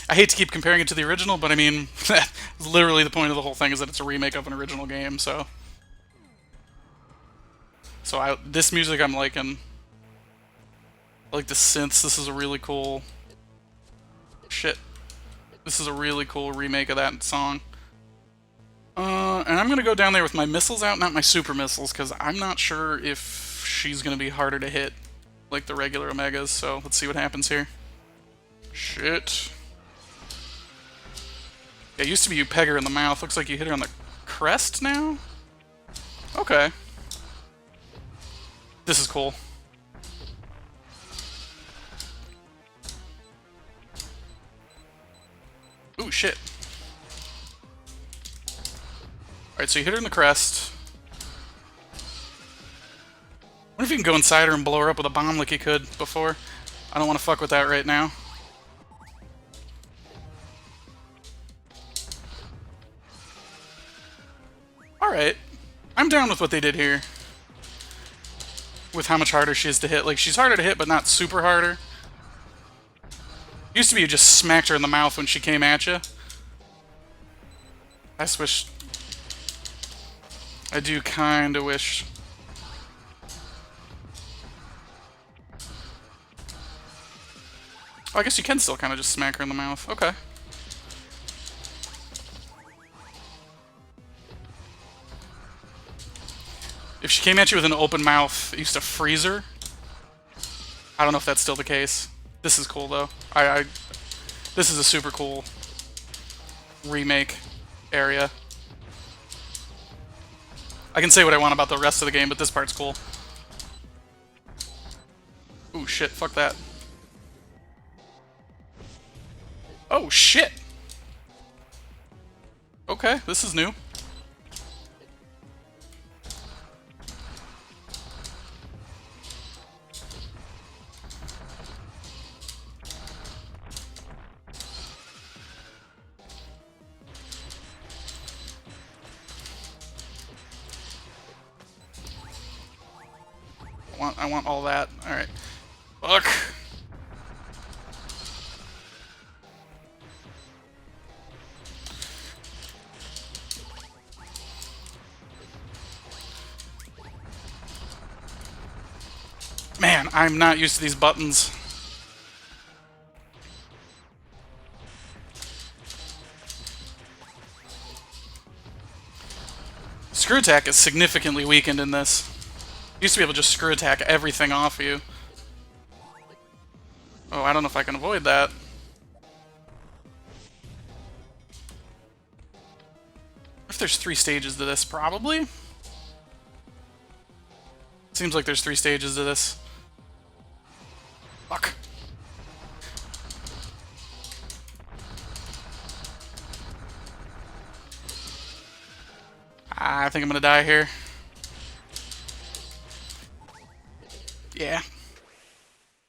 I hate to keep comparing it to the original, but I mean, that's literally the point of the whole thing, is that it's a remake of an original game, so... So this music I'm liking. I like the synths. This is a really cool... Shit. This is a really cool remake of that song. And I'm gonna go down there with my missiles out, not my super missiles, because I'm not sure if she's gonna be harder to hit like the regular Omegas, so let's see what happens here. Shit. Yeah, it used to be you peg her in the mouth. Looks like you hit her on the crest now? Okay. This is cool. Ooh, shit. Alright, so you hit her in the crest. What if you can go inside her and blow her up with a bomb like you could before? I don't want to fuck with that right now. Alright. I'm down with what they did here. With how much harder she is to hit. Like, she's harder to hit, but not super harder. Used to be you just smacked her in the mouth when she came at you. I wish... I do kinda wish... Oh, I guess you can still kinda just smack her in the mouth. Okay. If she came at you with an open mouth, it used to freeze her. I don't know if that's still the case. This is cool, though. This is a super cool remake area. I can say what I want about the rest of the game, but this part's cool. Ooh, shit, fuck that. Oh, shit! Okay, this is new. I want all that. Alright. Fuck! Man, I'm not used to these buttons. Screw attack is significantly weakened in this. Used to be able to just screw attack everything off you. Oh, I don't know if I can avoid that. If there's 3 stages to this, probably? Seems like there's 3 stages to this. Fuck. I think I'm gonna die here. Yeah.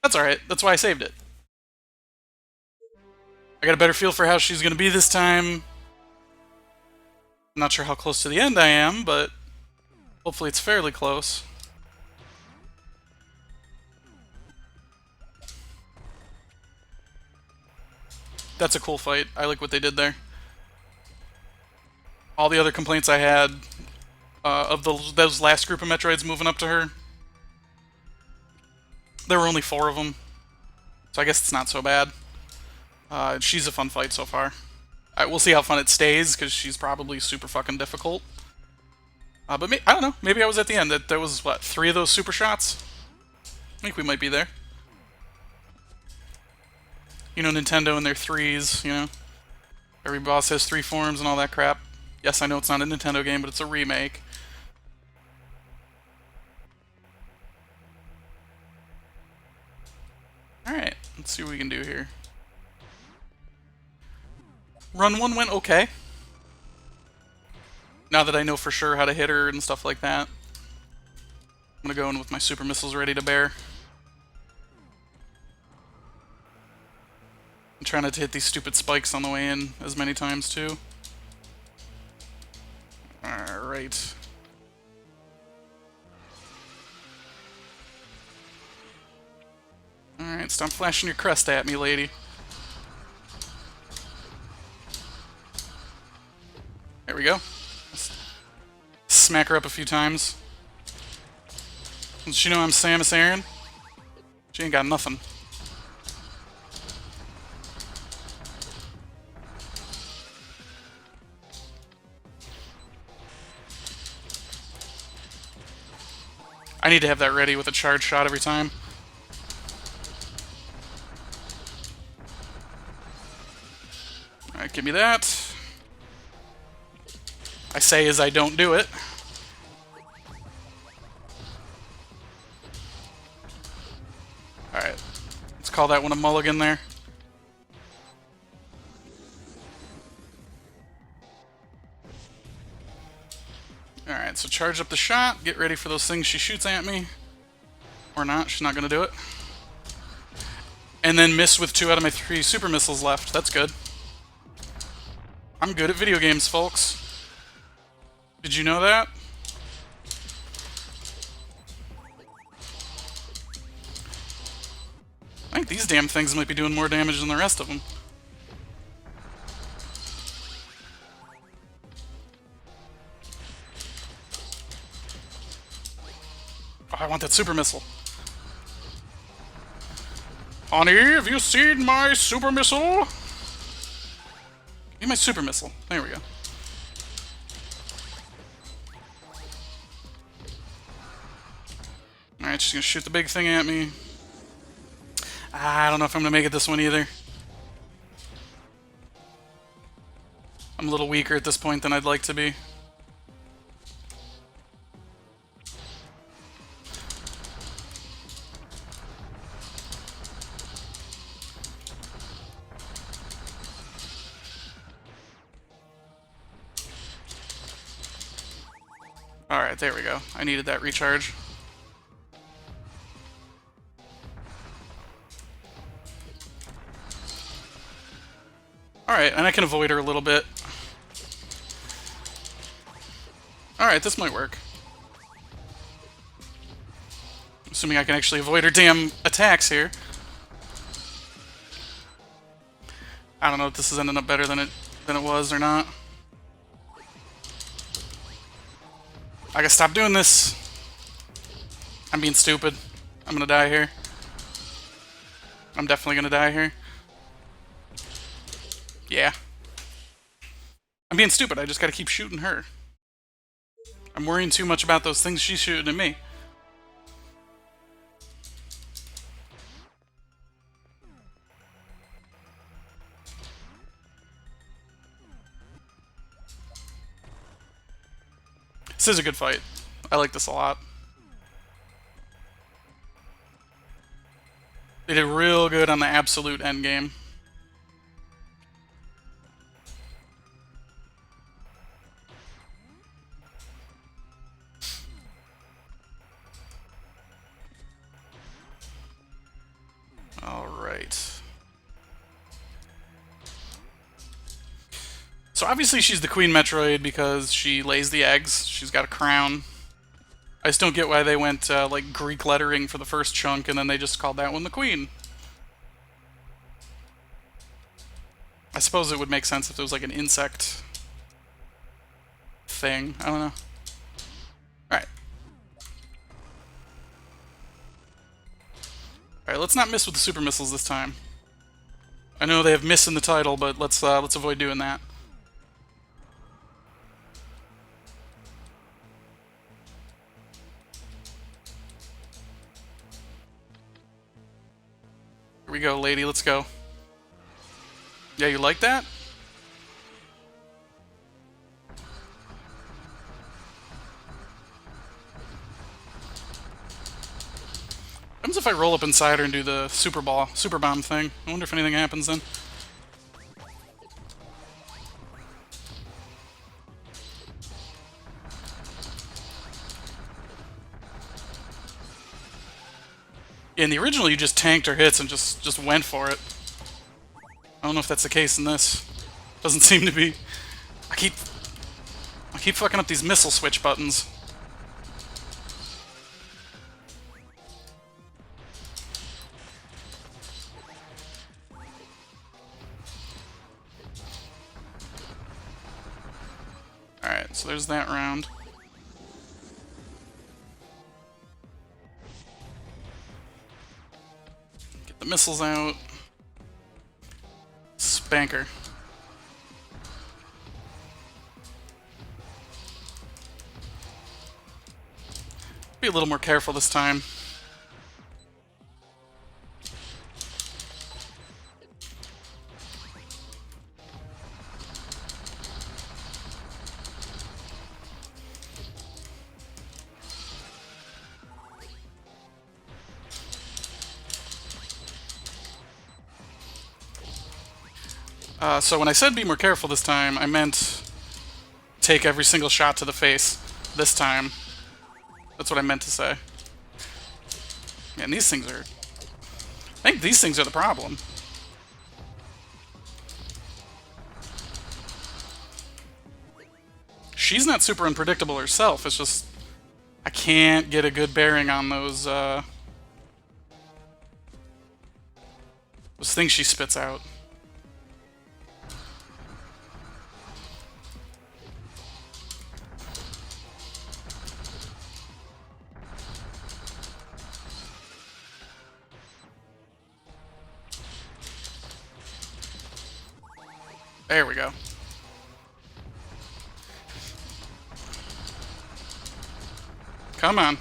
That's alright. That's why I saved it. I got a better feel for how she's gonna be this time. I'm not sure how close to the end I am, but hopefully it's fairly close. That's a cool fight. I like what they did there. All the other complaints I had of those last group of Metroids moving up to her, there were only 4 of them, so I guess it's not so bad. She's a fun fight so far. We'll see how fun it stays, because she's probably super fucking difficult. But I don't know, maybe I was at the end. There was, what, 3 of those super shots? I think we might be there. You know, Nintendo and their 3s, you know? Every boss has 3 forms and all that crap. Yes, I know it's not a Nintendo game, but it's a remake. Alright, let's see what we can do here. Run 1 went okay. Now that I know for sure how to hit her and stuff like that. I'm gonna go in with my super missiles ready to bear. I'm trying not to hit these stupid spikes on the way in as many times, too. Alright. Alright, stop flashing your crest at me, lady. There we go. Smack her up a few times. Does she know I'm Samus Aran? She ain't got nothing. I need to have that ready with a charge shot every time. Alright, give me that. I say as I don't do it. Alright. Let's call that one a mulligan there. Alright, so charge up the shot, get ready for those things she shoots at me. Or not. She's not going to do it. And then miss with 2 out of my 3 super missiles left. That's good. I'm good at video games, folks. Did you know that? I think these damn things might be doing more damage than the rest of them. Oh, I want that super missile. Honey, have you seen my super missile? Give me my super missile. There we go. Alright, she's gonna shoot the big thing at me. I don't know if I'm gonna make it this one either. I'm a little weaker at this point than I'd like to be. Alright, there we go. I needed that recharge. Alright, and I can avoid her a little bit. Alright, this might work. Assuming I can actually avoid her damn attacks here. I don't know if this is ending up better than it was or not. I gotta stop doing this. I'm being stupid. I'm gonna die here. I'm definitely gonna die here. Yeah. I'm being stupid. I just gotta keep shooting her. I'm worrying too much about those things she's shooting at me. This is a good fight. I like this a lot. They did real good on the absolute endgame. Alright. So obviously she's the Queen Metroid because she lays the eggs. She's got a crown. I just don't get why they went like Greek lettering for the first chunk and then they just called that one the Queen. I suppose it would make sense if it was like an insect thing. I don't know. Alright. Alright, let's not miss with the super missiles this time. I know they have miss in the title, but let's avoid doing that. Here we go, lady, let's go. Yeah, you like that? What happens if I roll up inside her and do the super bomb thing? I wonder if anything happens then. Yeah, in the original you just tanked her hits and just went for it. I don't know if that's the case in this. Doesn't seem to be. I keep fucking up these missile switch buttons. Alright, so there's that round. Get the missiles out. Spanker. Be a little more careful this time. So when I said be more careful this time, I meant take every single shot to the face this time. That's what I meant to say. And these things are... I think these things are the problem. She's not super unpredictable herself, it's just... I can't get a good bearing on those things she spits out. There we go. Come on.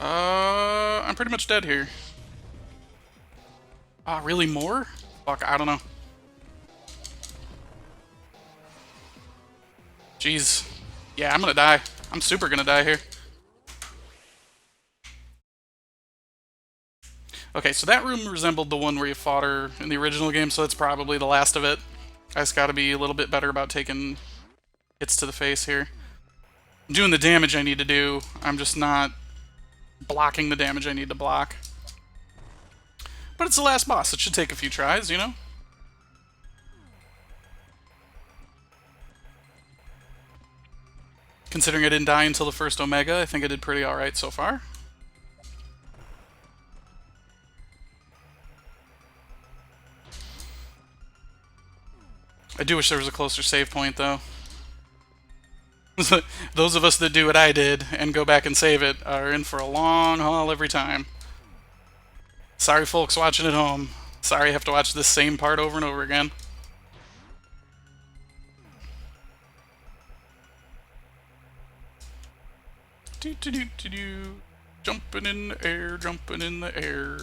I'm pretty much dead here. Ah, really more? Fuck, I don't know. Jeez. Yeah, I'm gonna die. I'm super gonna die here. Okay, so that room resembled the one where you fought her in the original game, so that's probably the last of it. I just gotta be a little bit better about taking hits to the face here. I'm doing the damage I need to do, I'm just not blocking the damage I need to block. But it's the last boss, it should take a few tries, you know? Considering I didn't die until the first Omega, I think I did pretty alright so far. I do wish there was a closer save point, though. Those of us that do what I did and go back and save it are in for a long haul every time. Sorry folks watching at home. Sorry I have to watch this same part over and over again. Do-do-do-do-do. Jumping in the air, jumping in the air.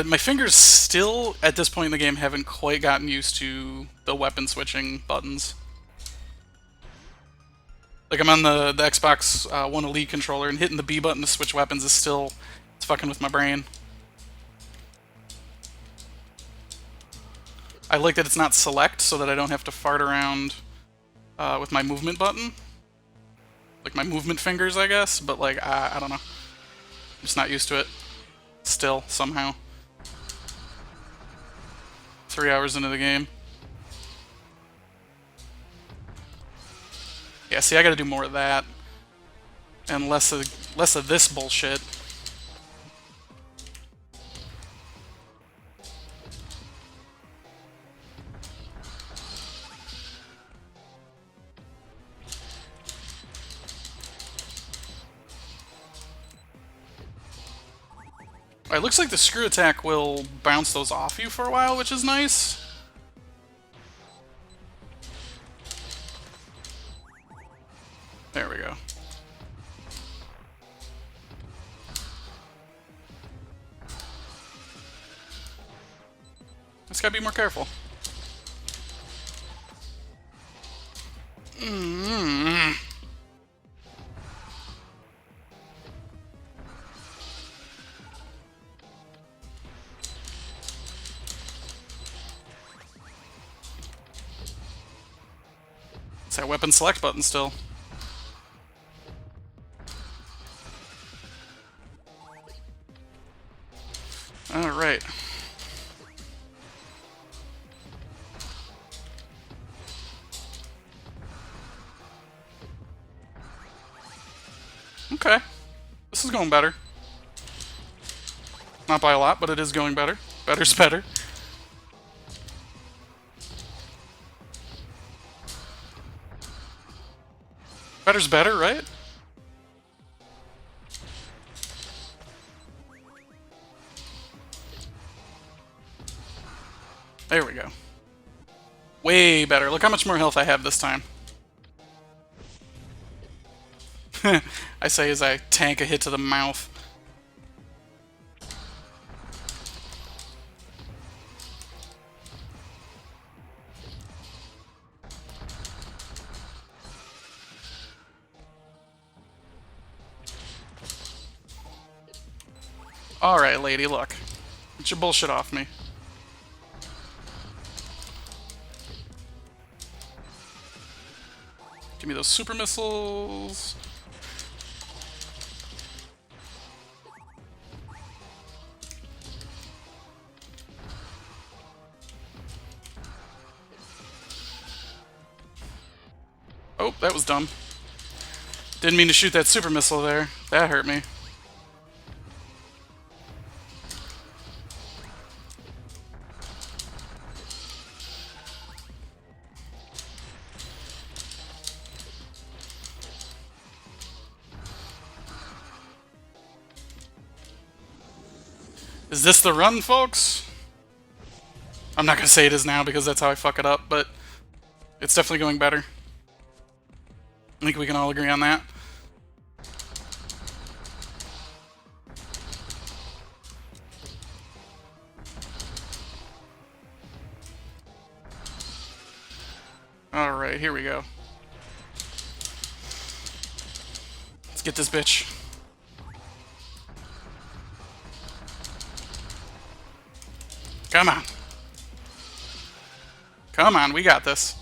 My fingers still, at this point in the game, haven't quite gotten used to the weapon switching buttons. Like, I'm on the Xbox One Elite controller, and hitting the B button to switch weapons is still... it's fucking with my brain. I like that it's not select, so that I don't have to fart around with my movement button. Like, my movement fingers, I guess, but, like, I don't know. I'm just not used to it. Still, somehow. 3 hours into the game. Yeah, see, I gotta do more of that. And less of this bullshit. It looks like the screw attack will bounce those off you for a while, which is nice. There we go. Just gotta be more careful. It's that weapon select button still. Alright. Okay. This is going better. Not by a lot, but it is going better. Better's better. Better's better, right? There we go. Way better. Look how much more health I have this time. I say as I tank a hit to the mouth. Alright, lady, look. Get your bullshit off me. Give me those super missiles. Oh, that was dumb. Didn't mean to shoot that super missile there. That hurt me. Is this the run, folks? I'm not gonna say it is now because that's how I fuck it up, but it's definitely going better. I think we can all agree on that. Alright, here we go. Let's get this bitch. Come on. Come on, we got this.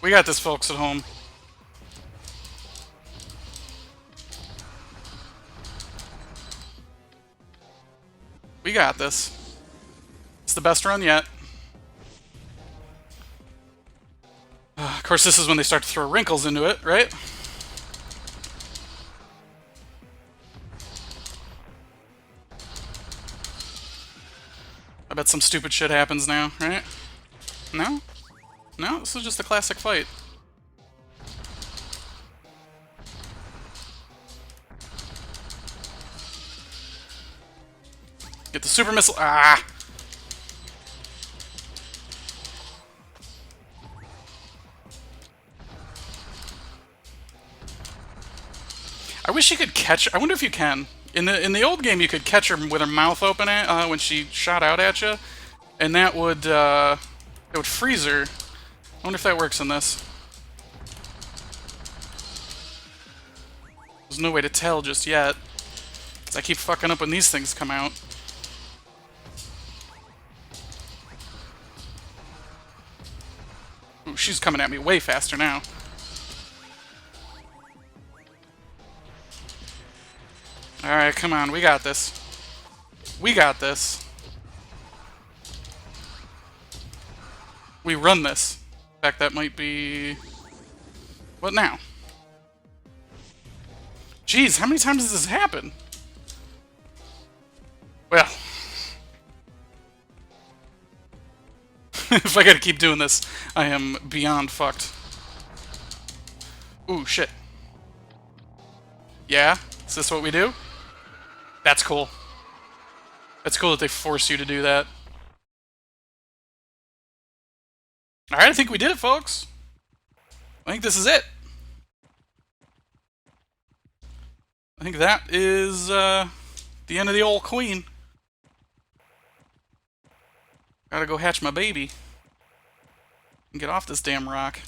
We got this, folks at home. We got this. It's the best run yet. Of course, this is when they start to throw wrinkles into it, right? I bet some stupid shit happens now, right? No? No, this is just a classic fight. Get the super missile. Ah! I wish you could catch. I wonder if you can. In the old game, you could catch her with her mouth open when she shot out at you, and that would it would freeze her. I wonder if that works in this. There's no way to tell just yet. 'Cause I keep fucking up when these things come out. Ooh, she's coming at me way faster now. Alright, come on, we got this. We got this. We run this. In fact, that might be... What now? Jeez, how many times does this happen? Well... if I gotta keep doing this, I am beyond fucked. Ooh, shit. Yeah? Is this what we do? That's cool. That's cool that they force you to do that. Alright, I think we did it, folks. I think this is it. I think that is the end of the old queen. Gotta go hatch my baby. And get off this damn rock.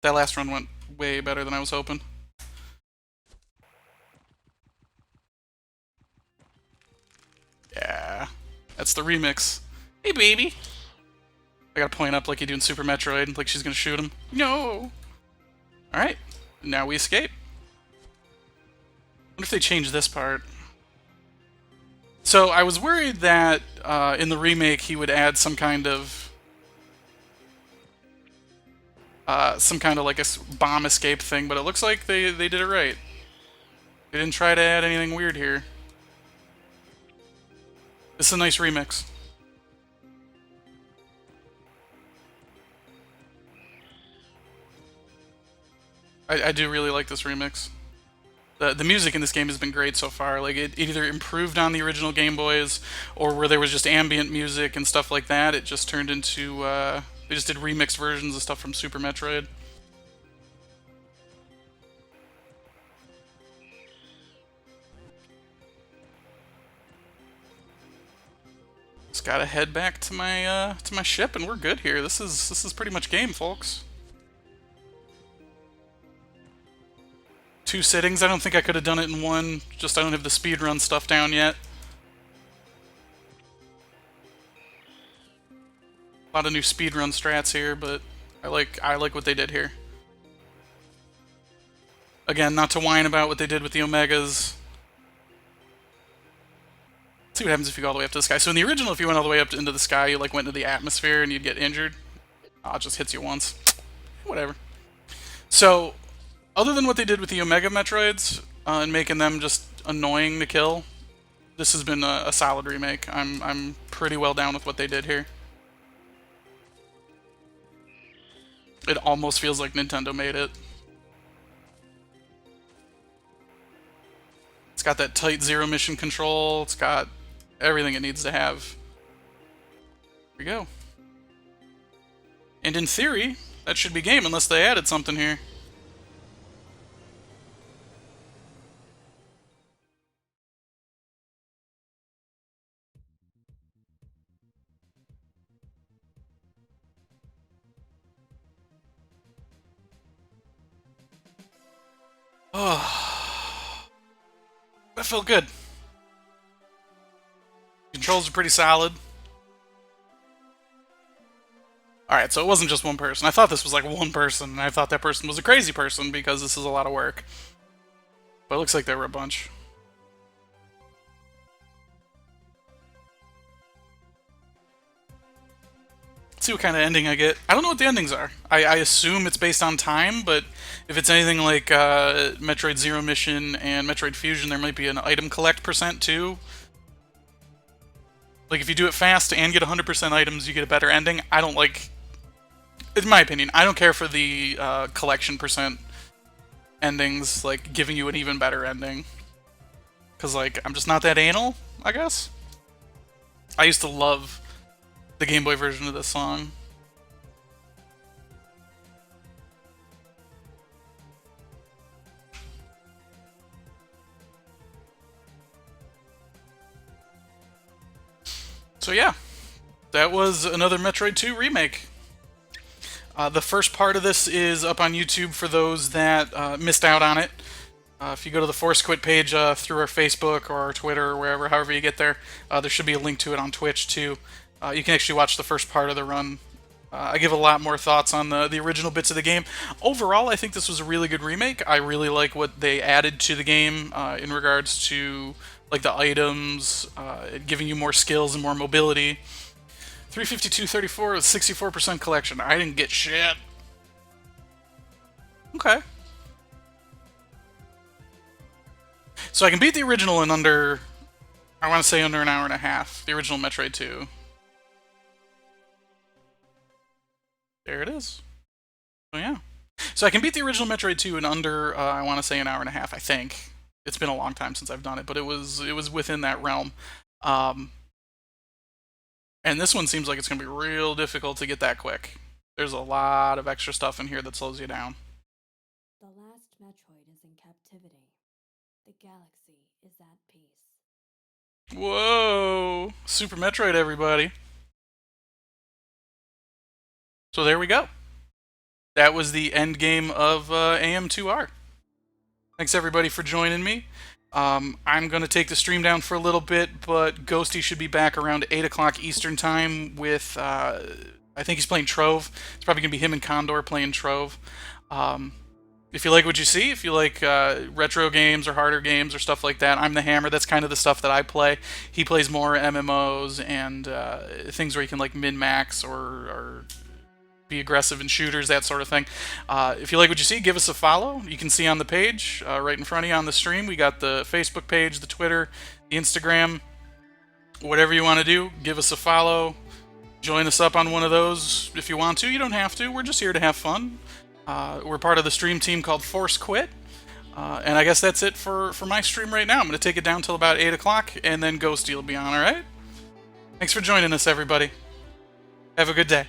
That last run went way better than I was hoping. Yeah. That's the remix. Hey, baby! I gotta point up like you do in Super Metroid, like she's gonna shoot him. No! Alright. Now we escape. What if they change this part? So, I was worried that in the remake he would add some kind of like a bomb escape thing, but it looks like they did it right. They didn't try to add anything weird here. This is a nice remix. I do really like this remix. The music in this game has been great so far. Like it either improved on the original Game Boys, or where there was just ambient music and stuff like that, it just turned into they just did remixed versions of stuff from Super Metroid. Just gotta head back to my ship, and we're good here. This is pretty much game, folks. 2 sittings. I don't think I could have done it in one. Just I don't have the speedrun stuff down yet. A lot of new speedrun strats here, but I like what they did here. Again, not to whine about what they did with the Omegas. Let's see what happens if you go all the way up to the sky. So in the original, if you went all the way up into the sky, you like went into the atmosphere and you'd get injured. Oh, it just hits you once. Whatever. So, other than what they did with the Omega Metroids and making them just annoying to kill, this has been a solid remake. I'm pretty well down with what they did here. It almost feels like Nintendo made it. It's got that tight zero mission control. It's got everything it needs to have. Here we go. And in theory, that should be game unless they added something here. Oh, that felt good. Controls are pretty solid. Alright, so it wasn't just one person. I thought this was like one person, and I thought that person was a crazy person because this is a lot of work. But it looks like there were a bunch. Let's see what kind of ending I get. I don't know what the endings are. I assume it's based on time, but if it's anything like Metroid Zero Mission and Metroid Fusion, there might be an item collect % too. Like, if you do it fast and get 100% items, you get a better ending. I don't like... In my opinion, I don't care for the collection % endings, like, giving you an even better ending. Because, like, I'm just not that anal, I guess. I used to love the Game Boy version of this song. So yeah, that was Another Metroid 2 Remake. The first part of this is up on YouTube for those that missed out on it. If you go to the ForceQuit page through our Facebook or our Twitter or wherever, however you get there, there should be a link to it on Twitch too. You can actually watch the first part of the run. I give a lot more thoughts on the original bits of the game. Overall, I think this was a really good remake. I really like what they added to the game in regards to like the items, giving you more skills and more mobility. 352.34 with 64% collection. I didn't get shit. Okay. So I can beat the original in under, I want to say under an hour and a half. The original Metroid 2. There it is. So yeah. So I can beat the original Metroid 2 in under, I want to say an hour and a half, I think. It's been a long time since I've done it, but it was within that realm. And this one seems like it's going to be real difficult to get that quick. There's a lot of extra stuff in here that slows you down. The last Metroid is in captivity. The galaxy is at peace. Whoa! Super Metroid, everybody. So there we go. That was the end game of AM2R. Thanks everybody for joining me. I'm going to take the stream down for a little bit, but Ghosty should be back around 8 o'clock Eastern Time with, I think he's playing Trove. It's probably going to be him and Condor playing Trove. If you like what you see, if you like retro games or harder games or stuff like that, I'm the Hammer. That's kind of the stuff that I play. He plays more MMOs and things where you can like min-max or be aggressive in shooters, that sort of thing. If you like what you see, give us a follow. You can see on the page, right in front of you on the stream, we got the Facebook page, the Twitter, the Instagram. Whatever you want to do, give us a follow. Join us up on one of those if you want to. You don't have to. We're just here to have fun. We're part of the stream team called ForceQuit. And I guess that's it for my stream right now. I'm going to take it down till about 8 o'clock, and then Ghosty will be on, alright? Thanks for joining us, everybody. Have a good day.